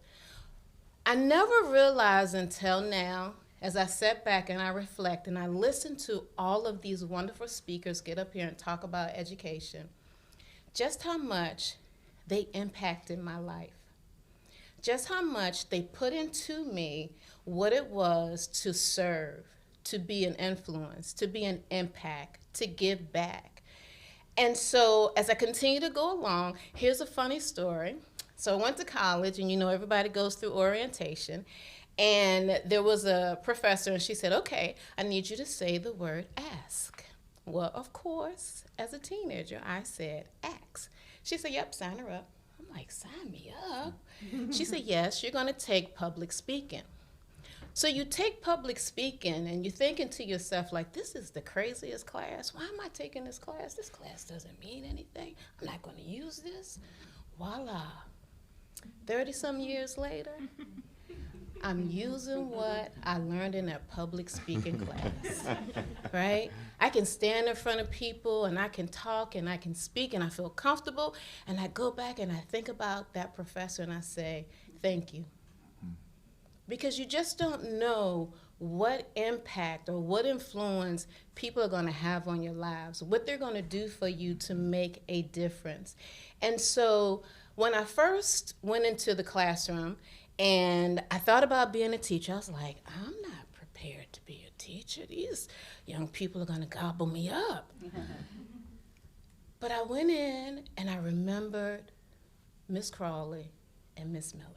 I never realized until now, as I sat back and I reflect and I listened to all of these wonderful speakers get up here and talk about education, just how much they impacted my life. Just how much they put into me what it was to serve, to be an influence, to be an impact, to give back. And so as I continue to go along, here's a funny story. So I went to college, and everybody goes through orientation. And there was a professor, and she said, okay, I need you to say the word ask. Well, of course, as a teenager, I said ask. She said, yep, sign her up. I'm like, sign me up? She said, yes, you're going to take public speaking. So you take public speaking, and you're thinking to yourself, like, this is the craziest class. Why am I taking this class? This class doesn't mean anything. I'm not going to use this. Voila. 30-some years later, I'm using what I learned in that public speaking class, right? I can stand in front of people, and I can talk, and I can speak, and I feel comfortable, and I go back and I think about that professor, and I say, thank you. Because you just don't know what impact or what influence people are going to have on your lives, what they're going to do for you to make a difference. And so when I first went into the classroom and I thought about being a teacher, I was like, I'm not prepared to be a teacher. These young people are going to gobble me up. But I went in and I remembered Miss Crawley and Miss Miller.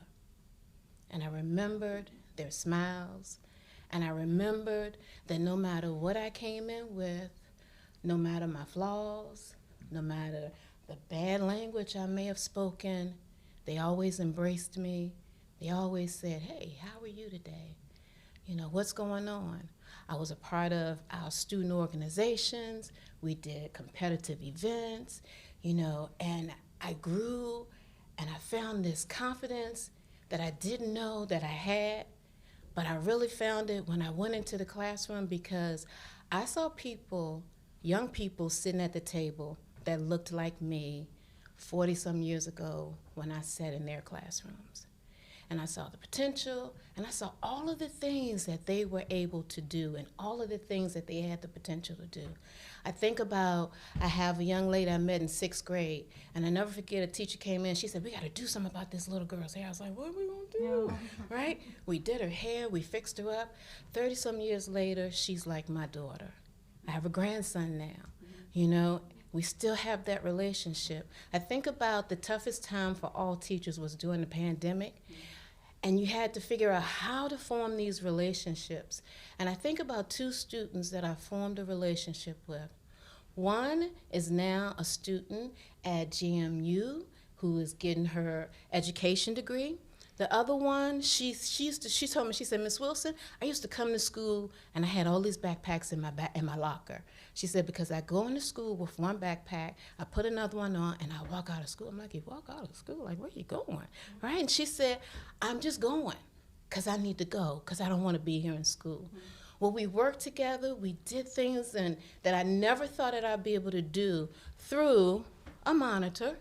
And I remembered their smiles. And I remembered that no matter what I came in with, no matter my flaws, no matter the bad language I may have spoken, they always embraced me. They always said, hey, how are you today? What's going on? I was a part of our student organizations. We did competitive events, and I grew, and I found this confidence that I didn't know that I had, but I really found it when I went into the classroom because I saw people, young people sitting at the table that looked like me 40-some years ago when I sat in their classrooms. And I saw the potential, and I saw all of the things that they were able to do and all of the things that they had the potential to do. I think about, I have a young lady I met in 6th grade, and I never forget, a teacher came in, she said, we got to do something about this little girl's hair. I was like, what are we going to do? Right? We did her hair, we fixed her up. 30-some years later, she's like my daughter. I have a grandson now, We still have that relationship. I think about the toughest time for all teachers was during the pandemic. And you had to figure out how to form these relationships. And I think about 2 students that I formed a relationship with. One is now a student at GMU who is getting her education degree. The other one, she told me, she said, Miss Wilson, I used to come to school and I had all these backpacks in my locker. She said, because I go into school with one backpack, I put another one on, and I walk out of school. I'm like, you walk out of school? Like, where are you going? Right? And she said, I'm just going because I need to go because I don't want to be here in school. Well, we worked together. We did things that I never thought that I'd be able to do through a monitor.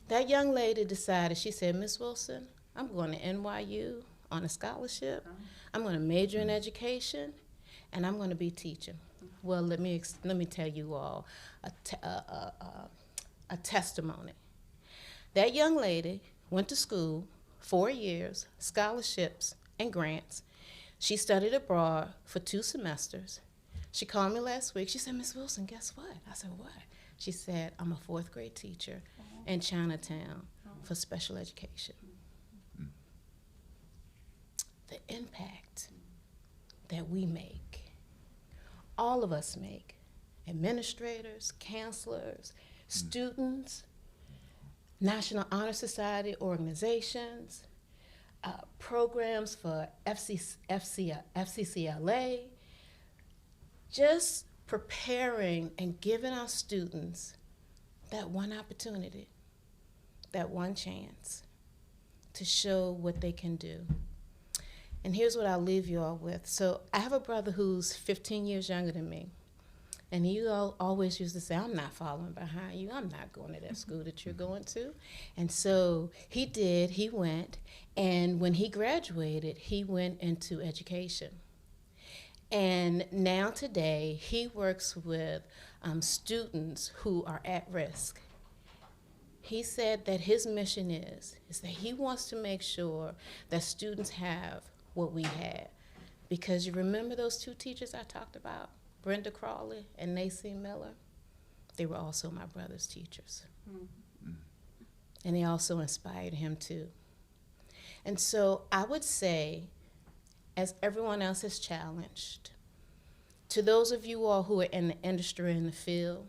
That young lady decided, she said, Miss Wilson, I'm going to NYU on a scholarship. I'm going to major in education, and I'm going to be teaching. Well, let me tell you all a testimony. That young lady went to school 4 years, scholarships and grants. She studied abroad for 2 semesters. She called me last week. She said, Miss Wilson, guess what? I said, what? She said, I'm a 4th grade teacher in Chinatown for special education. the impact that we make. All of us make. Administrators, counselors, students, National Honor Society organizations, programs for FCCLA, just preparing and giving our students that one opportunity, that one chance to show what they can do. And here's what I'll leave you all with. So I have a brother who's 15 years younger than me. And he always used to say, I'm not following behind you. I'm not going to that school that you're going to. And so he did. He went. And when he graduated, he went into education. And now today, he works with students who are at risk. He said that his mission is that he wants to make sure that students have what we had. Because you remember those two teachers I talked about? Brenda Crawley and Nacy Miller, they were also my brother's teachers. Mm-hmm. And they also inspired him too. And so I would say, as everyone else is challenged, to those of you all who are in the industry in the field,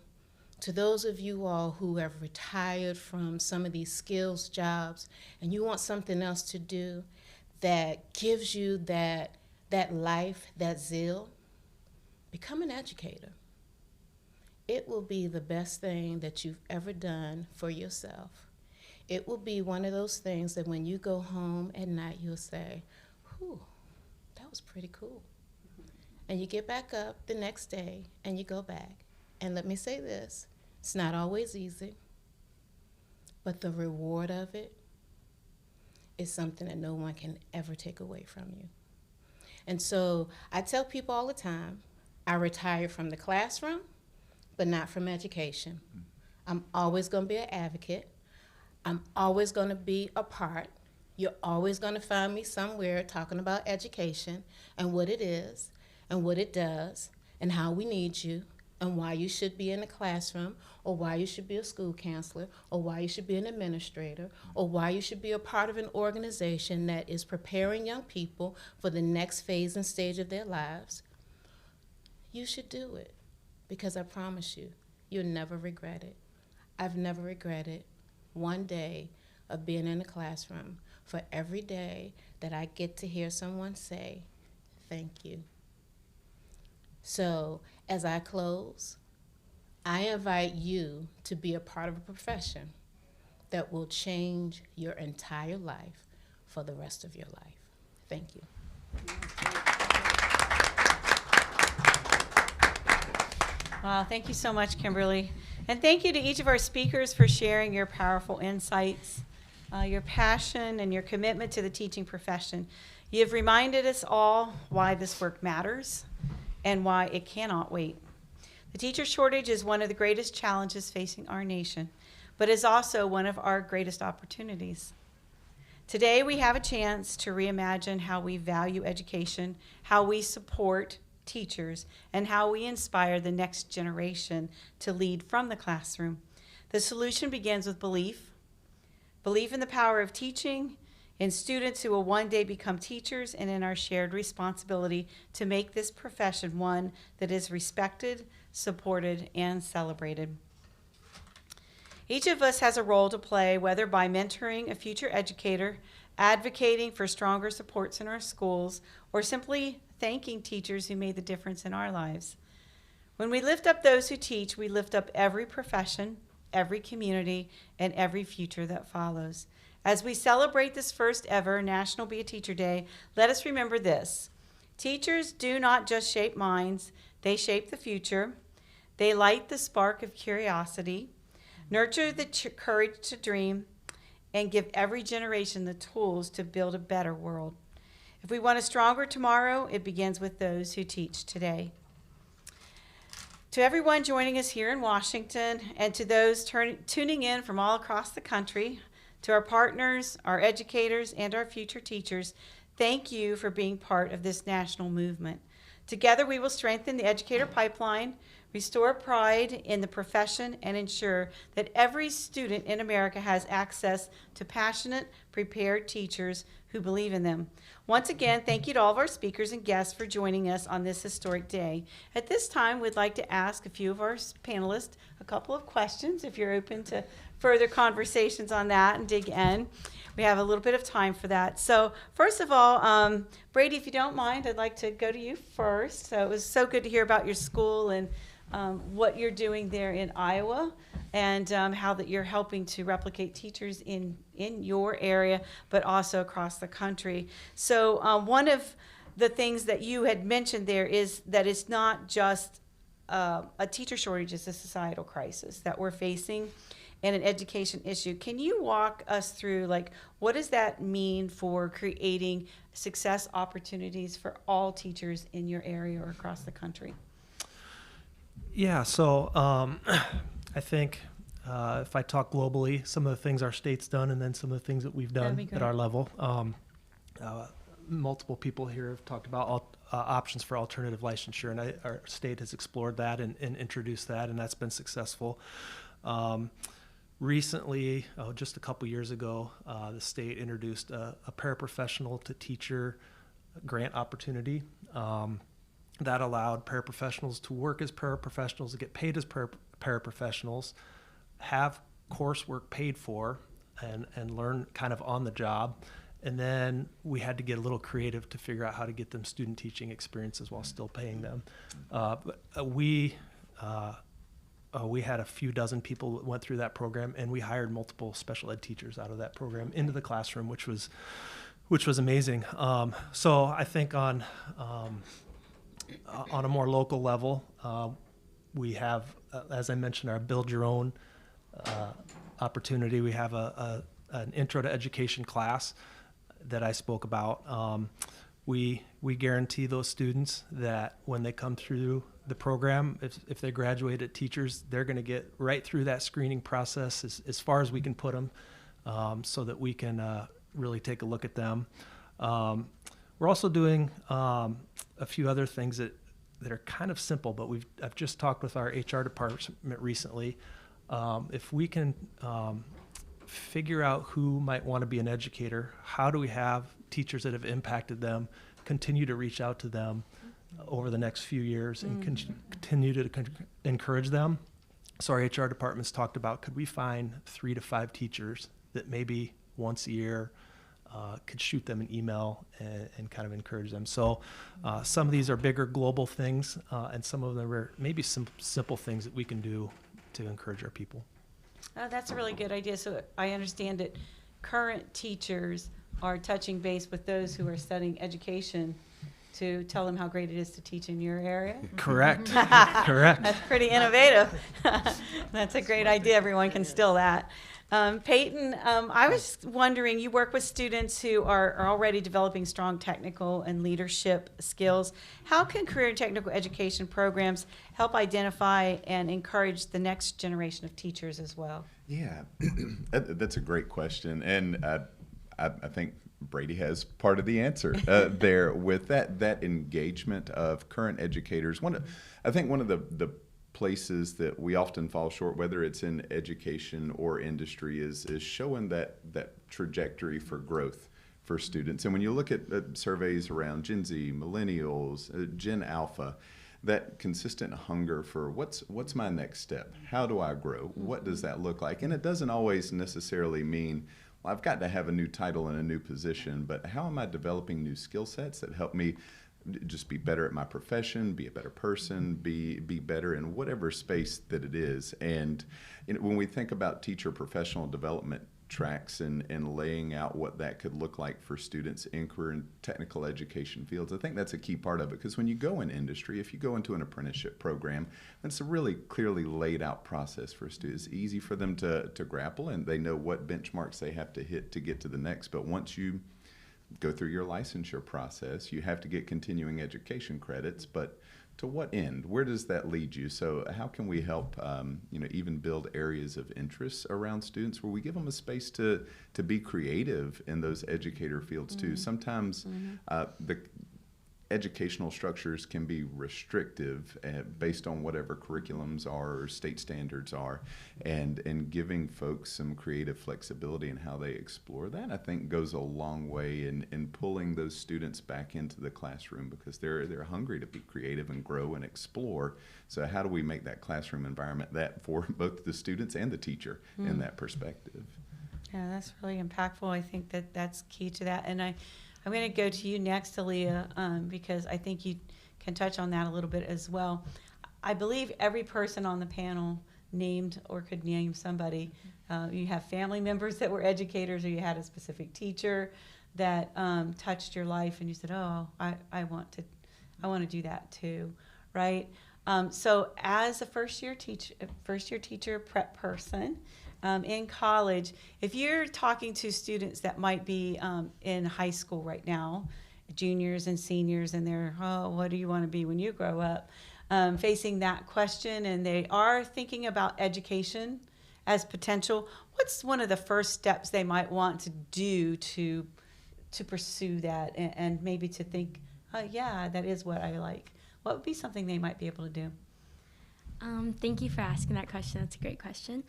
to those of you all who have retired from some of these skills jobs and you want something else to do that gives you that life, that zeal, become an educator. It will be the best thing that you've ever done for yourself. It will be one of those things that when you go home at night, you'll say, whew, that was pretty cool. And you get back up the next day and you go back. And let me say this, it's not always easy, but the reward of it is something that no one can ever take away from you. And so I tell people all the time, I retired from the classroom, but not from education. I'm always going to be an advocate. I'm always going to be a part. You're always going to find me somewhere talking about education and what it is and what it does and how we need you and why you should be in the classroom or why you should be a school counselor or why you should be an administrator or why you should be a part of an organization that is preparing young people for the next phase and stage of their lives. You should do it, because I promise you, you'll never regret it. I've never regretted one day of being in the classroom for every day that I get to hear someone say, thank you. So as I close, I invite you to be a part of a profession that will change your entire life for the rest of your life. Thank you. Wow, thank you so much, Kimberly. And thank you to each of our speakers for sharing your powerful insights, your passion, and your commitment to the teaching profession. You have reminded us all why this work matters and why it cannot wait. The teacher shortage is one of the greatest challenges facing our nation, but is also one of our greatest opportunities. Today, we have a chance to reimagine how we value education, how we support teachers, and how we inspire the next generation to lead from the classroom. The solution begins with belief in the power of teaching, in students who will one day become teachers, and in our shared responsibility to make this profession one that is respected, supported, and celebrated. Each of us has a role to play, whether by mentoring a future educator, advocating for stronger supports in our schools, or simply thanking teachers who made the difference in our lives. When we lift up those who teach, we lift up every profession, every community, and every future that follows. As we celebrate this first ever National Be a Teacher Day, let us remember this. Teachers do not just shape minds, they shape the future. They light the spark of curiosity, nurture the courage to dream, and give every generation the tools to build a better world. If we want a stronger tomorrow, it begins with those who teach today. To everyone joining us here in Washington, and to those tuning in from all across the country, to our partners, our educators, and our future teachers, thank you for being part of this national movement. Together, we will strengthen the educator pipeline, restore pride in the profession, and ensure that every student in America has access to passionate, prepared teachers who believe in them. Once again, thank you to all of our speakers and guests for joining us on this historic day. At this time, we'd like to ask a few of our panelists a couple of questions, if you're open to further conversations on that and dig in. We have a little bit of time for that. So first of all, Brady, if you don't mind, I'd like to go to you first. So it was so good to hear about your school and what you're doing there in Iowa, and how that you're helping to replicate teachers in your area, but also across the country. So one of the things that you had mentioned there is that it's not just a teacher shortage, it's a societal crisis that we're facing and an education issue. Can you walk us through, like, what does that mean for creating success opportunities for all teachers in your area or across the country? Yeah, so I think if I talk globally, some of the things our state's done and then some of the things that we've That'd be done great. at our level. Multiple people here have talked about options for alternative licensure, and our state has explored that and introduced that, and that's been successful. Recently, just a couple years ago, the state introduced a paraprofessional to teacher grant opportunity. That allowed paraprofessionals to work as paraprofessionals, to get paid as paraprofessionals, have coursework paid for, and learn kind of on the job. And then we had to get a little creative to figure out how to get them student teaching experiences while still paying them. We had a few dozen people that went through that program, and we hired multiple special ed teachers out of that program into the classroom, which was amazing. So I think on a more local level, we have, as I mentioned, our Build Your Own opportunity. We have an Intro to Education class that I spoke about. We guarantee those students that when they come through the program, if they graduate at teachers, they're going to get right through that screening process as far as we can put them, so that we can really take a look at them. We're also doing a few other things that are kind of simple, but I've just talked with our HR department recently. If we can figure out who might want to be an educator, how do we have teachers that have impacted them continue to reach out to them over the next few years and continue to encourage them? So our HR department's talked about, could we find 3 to 5 teachers that maybe once a year could shoot them an email and kind of encourage them. So some of these are bigger global things, and some of them are maybe some simple things that we can do to encourage our people. Oh, that's a really good idea. So I understand that current teachers are touching base with those who are studying education to tell them how great it is to teach in your area. Correct. Correct. That's pretty innovative. That's a great idea. Everyone can steal that. Peyton, I was wondering, you work with students who are already developing strong technical and leadership skills. How can career and technical education programs help identify and encourage the next generation of teachers as well? Yeah, that's a great question. And I think Brady has part of the answer there with that engagement of current educators. I think one of the places that we often fall short, whether it's in education or industry, is showing that trajectory for growth for students. And when you look at surveys around Gen Z, millennials, Gen Alpha, that consistent hunger for what's my next step? How do I grow? What does that look like? And it doesn't always necessarily mean, well, I've got to have a new title and a new position, but how am I developing new skill sets that help me just be better at my profession, be a better person, be better in whatever space that it is. And when we think about teacher professional development tracks and laying out what that could look like for students in career and technical education fields, I think that's a key part of it. Because when you go in industry, if you go into an apprenticeship program, it's a really clearly laid out process for students. It's easy for them to grapple, and they know what benchmarks they have to hit to get to the next. But once you go through your licensure process, you have to get continuing education credits, but to what end? Where does that lead you? So how can we help even build areas of interest around students where we give them a space to be creative in those educator fields too? Sometimes educational structures can be restrictive based on whatever curriculums are or state standards are, and giving folks some creative flexibility in how they explore that, I think, goes a long way in pulling those students back into the classroom, because they're hungry to be creative and grow and explore. So how do we make that classroom environment that for both the students and the teacher in that perspective? Yeah, that's really impactful. I think that that's key to that. And I'm going to go to you next, Aaliyah, because I think you can touch on that a little bit as well. I believe every person on the panel named or could name somebody. You have family members that were educators, or you had a specific teacher that touched your life, and you said, "Oh, I want to do that too," right? So, as a first year teacher, prep person. In college, if you're talking to students that might be in high school right now, juniors and seniors, and they're, oh, what do you want to be when you grow up? Facing that question, and they are thinking about education as potential, what's one of the first steps they might want to do to pursue that, and maybe to think, oh, yeah, that is what I like? What would be something they might be able to do? Thank you for asking that question. That's a great question.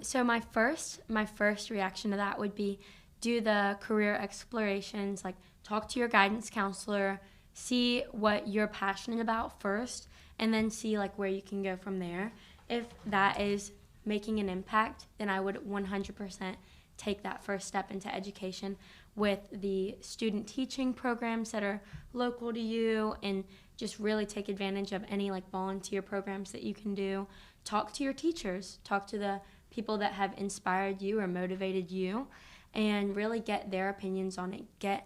So my first reaction to that would be do the career explorations, like talk to your guidance counselor, see what you're passionate about first, and then see like where you can go from there. If that is making an impact, then I would 100% take that first step into education with the student teaching programs that are local to you, and just really take advantage of any like volunteer programs that you can do. Talk to your teachers, talk to the people that have inspired you or motivated you, and really get their opinions on it. Get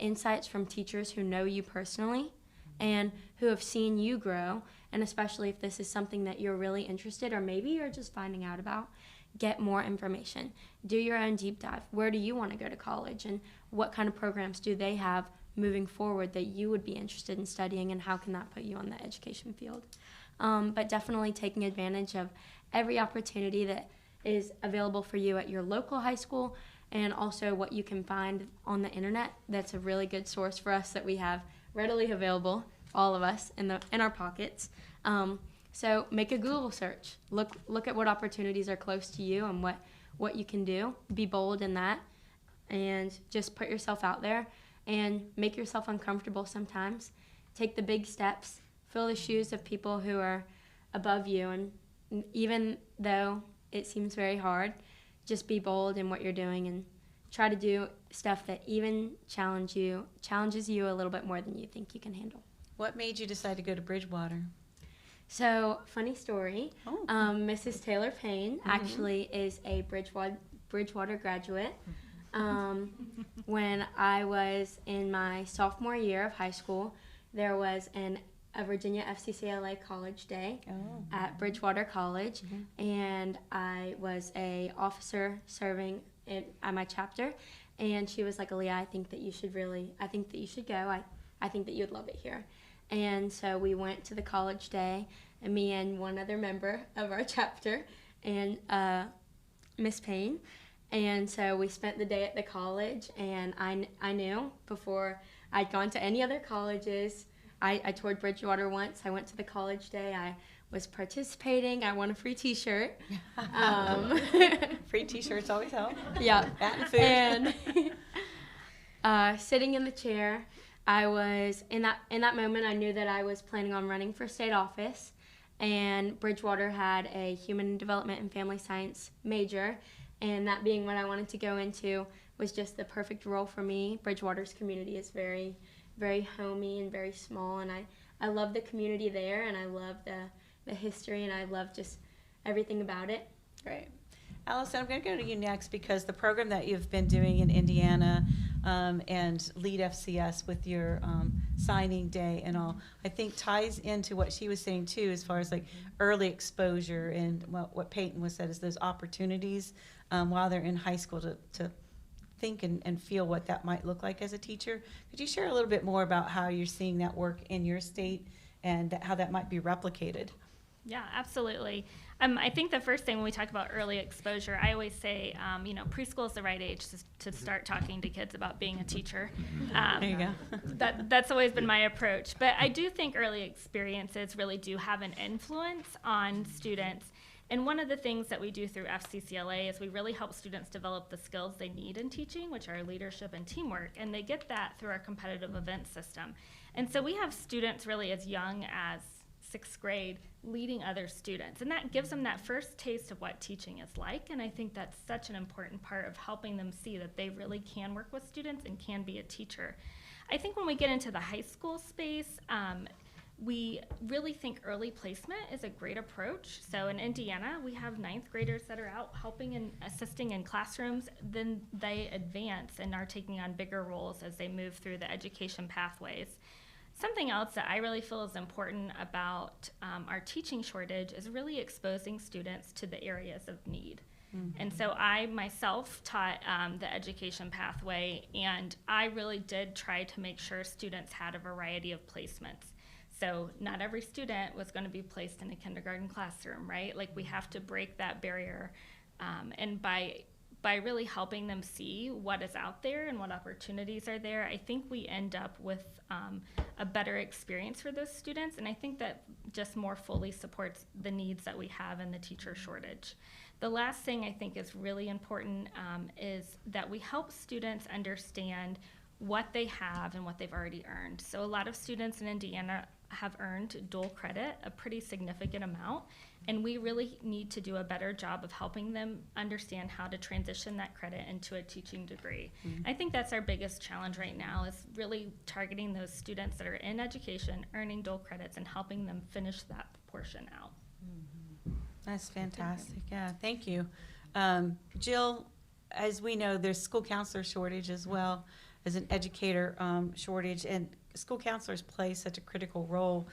insights from teachers who know you personally and who have seen you grow, and especially if this is something that you're really interested, or maybe you're just finding out about, get more information. Do your own deep dive. Where do you want to go to college, and what kind of programs do they have moving forward that you would be interested in studying, and how can that put you on the education field? But definitely taking advantage of every opportunity that is available for you at your local high school, and also what you can find on the internet. That's a really good source for us that we have readily available, all of us, in our pockets. So make a Google search. Look at what opportunities are close to you and what you can do. Be bold in that, and just put yourself out there and make yourself uncomfortable sometimes. Take the big steps. Fill the shoes of people who are above you, and even though it seems very hard, just be bold in what you're doing and try to do stuff that even challenges you a little bit more than you think you can handle. What made you decide to go to Bridgewater? So, funny story. Oh. Mrs. Taylor Payne actually is a Bridgewater graduate. When I was in my sophomore year of high school, there was a Virginia FCCLA College Day at Bridgewater College, and I was a officer serving at my chapter, and she was like, Aaliyah, I think that you should go. I think that you'd love it here. And so we went to the college day, and me and one other member of our chapter, and Miss Payne. And so we spent the day at the college, and I knew before I'd gone to any other colleges. I toured Bridgewater once. I went to the college day. I was participating. I won a free T-shirt. Free T-shirts always help. Yeah. That and food. And sitting in the chair, I was in that moment. I knew that I was planning on running for state office, and Bridgewater had a human development and family science major, and that being what I wanted to go into was just the perfect role for me. Bridgewater's community is very, very homey and very small, and I love the community there, and I love the history, and I love just everything about it. Great. Allison, I'm going to go to you next, because the program that you've been doing in Indiana and Lead FCS with your signing day and all, I think ties into what she was saying too, as far as like early exposure and what Peyton was said is those opportunities while they're in high school to think and feel what that might look like as a teacher. Could you share a little bit more about how you're seeing that work in your state and how that might be replicated? Yeah, absolutely. I think the first thing when we talk about early exposure, I always say, preschool is the right age to start talking to kids about being a teacher. There you go. That's always been my approach. But I do think early experiences really do have an influence on students. And one of the things that we do through FCCLA is we really help students develop the skills they need in teaching, which are leadership and teamwork. And they get that through our competitive event system. And so we have students really as young as 6th grade leading other students, and that gives them that first taste of what teaching is like. And I think that's such an important part of helping them see that they really can work with students and can be a teacher. I think when we get into the high school space, we really think early placement is a great approach. So in Indiana, we have 9th graders that are out helping and assisting in classrooms. Then they advance and are taking on bigger roles as they move through the education pathways. Something else that I really feel is important about our teaching shortage is really exposing students to the areas of need. And so I myself taught the education pathway, and I really did try to make sure students had a variety of placements. So not every student was going to be placed in a kindergarten classroom, right? Like, we have to break that barrier, and by really helping them see what is out there and what opportunities are there, I think we end up with a better experience for those students. And I think that just more fully supports the needs that we have in the teacher shortage. The last thing I think is really important is that we help students understand what they have and what they've already earned. So a lot of students in Indiana have earned dual credit, a pretty significant amount, and we really need to do a better job of helping them understand how to transition that credit into a teaching degree. I think that's our biggest challenge right now, is really targeting those students that are in education, earning dual credits, and helping them finish that portion out. That's fantastic. Yeah, thank you. Jill, as we know, there's school counselor shortage as well as an educator shortage, and school counselors play such a critical role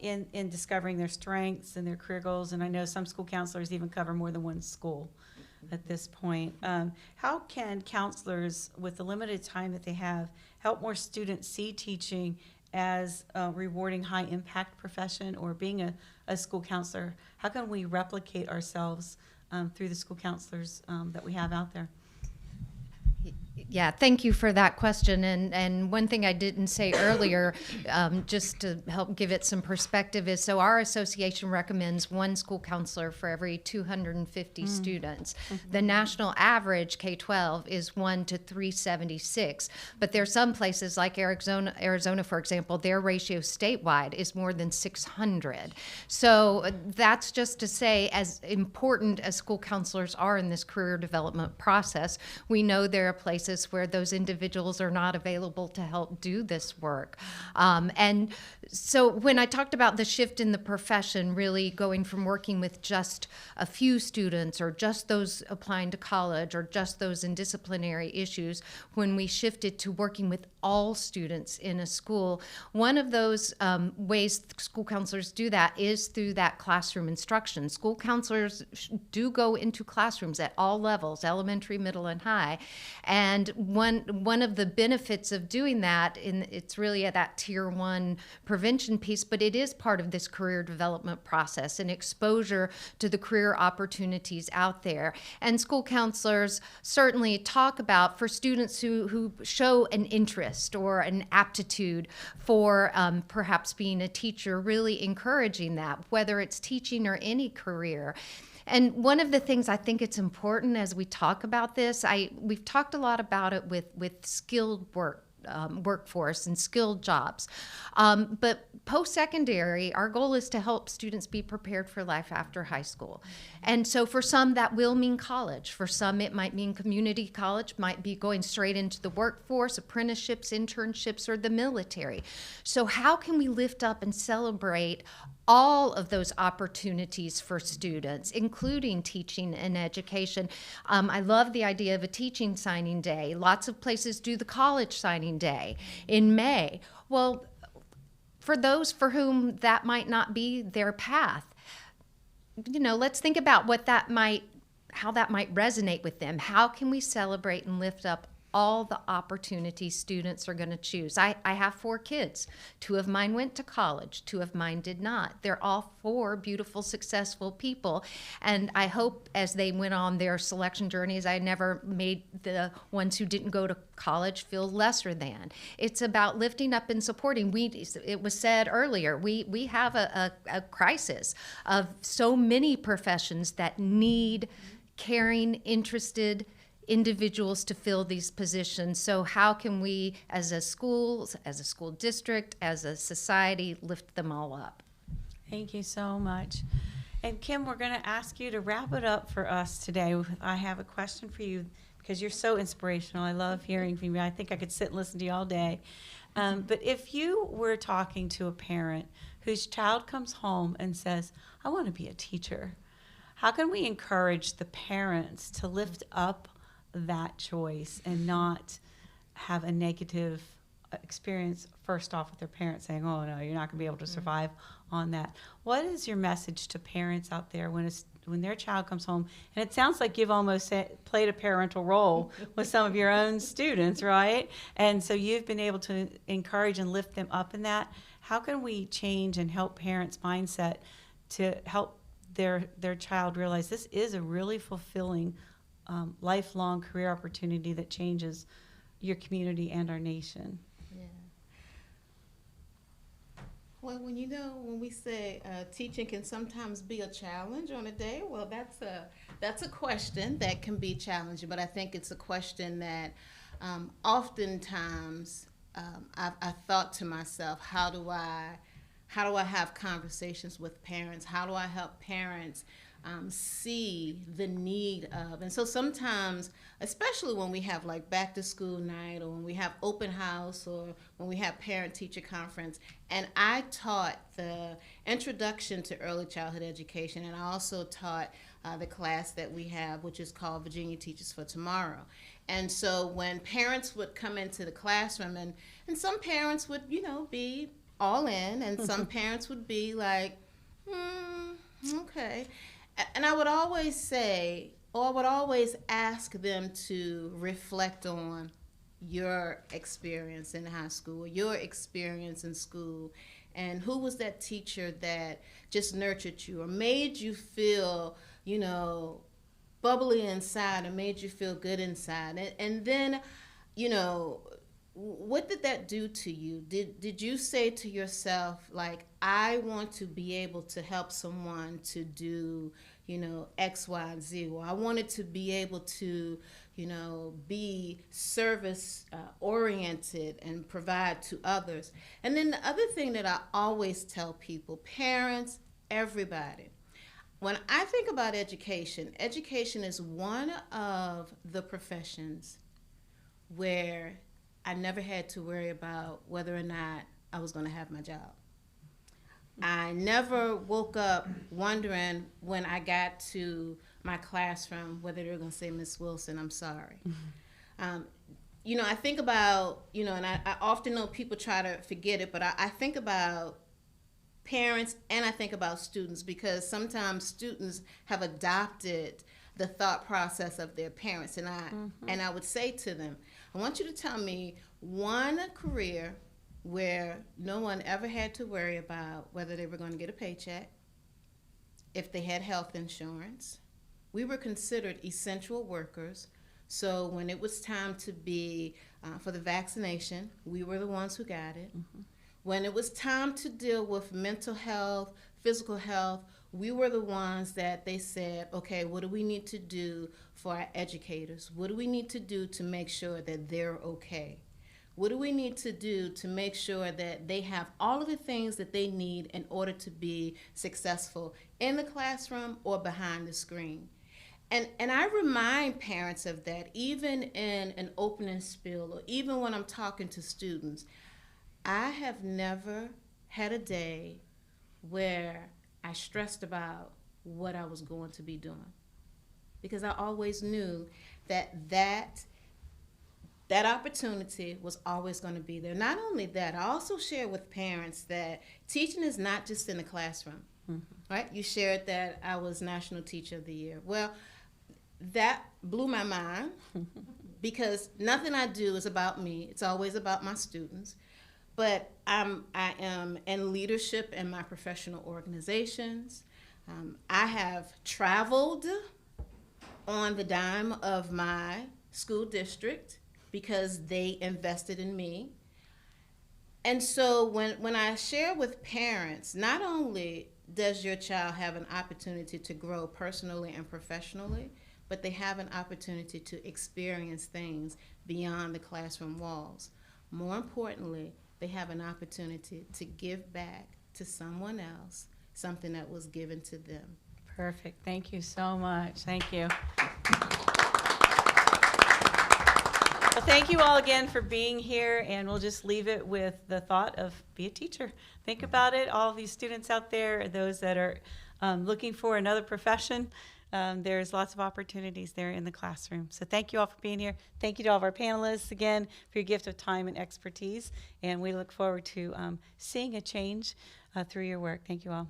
in discovering their strengths and their career goals. And I know some school counselors even cover more than one school at this point. How can counselors, with the limited time that they have, help more students see teaching as a rewarding, high-impact profession, or being a school counselor? How can we replicate ourselves through the school counselors that we have out there? Yeah, thank you for that question. And one thing I didn't say earlier, just to help give it some perspective, is so our association recommends one school counselor for every 250 students. The national average, K-12, is 1 to 376. But there are some places like Arizona, for example, their ratio statewide is more than 600. So that's just to say, as important as school counselors are in this career development process, we know there are places where those individuals are not available to help do this work. And so when I talked about the shift in the profession, really going from working with just a few students, or just those applying to college, or just those in disciplinary issues, when we shifted to working with all students in a school, one of those ways school counselors do that is through that classroom instruction. School counselors do go into classrooms at all levels, elementary, middle, and high. And one of the benefits of doing that, it's really at that tier 1 prevention piece, but it is part of this career development process and exposure to the career opportunities out there. And school counselors certainly talk about, for students who show an interest or an aptitude for perhaps being a teacher, really encouraging that, whether it's teaching or any career. And one of the things I think it's important as we talk about this, we've talked a lot about it with skilled workforce and skilled jobs. But post-secondary, our goal is to help students be prepared for life after high school. And so for some, that will mean college. For some, it might mean community college, might be going straight into the workforce, apprenticeships, internships, or the military. So how can we lift up and celebrate all of those opportunities for students, including teaching and education? I love the idea of a teaching signing day. Lots of places do the college signing day in May. Well, for those for whom that might not be their path, let's think about how that might resonate with them. How can we celebrate and lift up all the opportunities students are going to choose. I have 4 kids. 2 of mine went to college. 2 of mine did not. They're all 4 beautiful, successful people. And I hope as they went on their selection journeys, I never made the ones who didn't go to college feel lesser than. It's about lifting up and supporting. It was said earlier, we have a crisis of so many professions that need caring, interested individuals to fill these positions. So how can we, as a school district, as a society, lift them all up? Thank you so much. And Kim, we're going to ask you to wrap it up for us today. I have a question for you because you're so inspirational. I love hearing from you. I think I could sit and listen to you all day. But if you were talking to a parent whose child comes home and says, I want to be a teacher, how can we encourage the parents to lift up that choice and not have a negative experience first off with their parents saying, oh no, you're not going to be able to survive on that? What is your message to parents out there when their child comes home? And it sounds like you've almost played a parental role with some of your own students, right? And so you've been able to encourage and lift them up in that. How can we change and help parents' mindset to help their child realize this is a really fulfilling lifelong career opportunity that changes your community and our nation? Yeah. Well, when we say teaching can sometimes be a challenge on a day, well, that's a question that can be challenging. But I think it's a question that oftentimes I thought to myself, how do I have conversations with parents? How do I help parents see the need of? And so sometimes, especially when we have like back to school night, or when we have open house, or when we have parent teacher conference, and I taught the introduction to early childhood education, and I also taught the class that we have, which is called Virginia Teachers for Tomorrow. And so when parents would come into the classroom, and some parents would, be all in, and some parents would be like, okay. And I would always say, or I would always ask them to reflect on your experience in high school, your experience in school, and who was that teacher that just nurtured you or made you feel, bubbly inside, or made you feel good inside. And then, what did that do to you? Did you say to yourself, like, I want to be able to help someone to do, X, Y, and Z, or I wanted to be able to, be service oriented and provide to others? And then the other thing that I always tell people, parents, everybody, when I think about education is one of the professions where I never had to worry about whether or not I was going to have my job. I never woke up wondering when I got to my classroom whether they were going to say, Miss Wilson, I'm sorry. I think about, and I often know people try to forget it, but I think about parents and I think about students, because sometimes students have adopted the thought process of their parents. And I would say to them, I want you to tell me one career where no one ever had to worry about whether they were going to get a paycheck, if they had health insurance. We were considered essential workers. So when it was time to be for the vaccination, we were the ones who got it. When it was time to deal with mental health, physical health, we were the ones that they said, okay, what do we need to do for our educators? What do we need to do to make sure that they're okay? What do we need to do to make sure that they have all of the things that they need in order to be successful in the classroom or behind the screen? And I remind parents of that, even in an opening spiel, or even when I'm talking to students. I have never had a day where I stressed about what I was going to be doing, because I always knew that opportunity was always going to be there. Not only that, I also share with parents that teaching is not just in the classroom, right? You shared that I was National Teacher of the Year. Well, that blew my mind because nothing I do is about me. It's always about my students. But I am in leadership in my professional organizations. I have traveled on the dime of my school district because they invested in me. And so when I share with parents, not only does your child have an opportunity to grow personally and professionally, but they have an opportunity to experience things beyond the classroom walls. More importantly, they have an opportunity to give back to someone else something that was given to them. Perfect. Thank you so much. Thank you. Well, thank you all again for being here, and we'll just leave it with the thought of be a teacher. Think about it. All of these students out there, those that are looking for another profession, there's lots of opportunities there in the classroom. So thank you all for being here. Thank you to all of our panelists again for your gift of time and expertise, and we look forward to seeing a change through your work. Thank you all.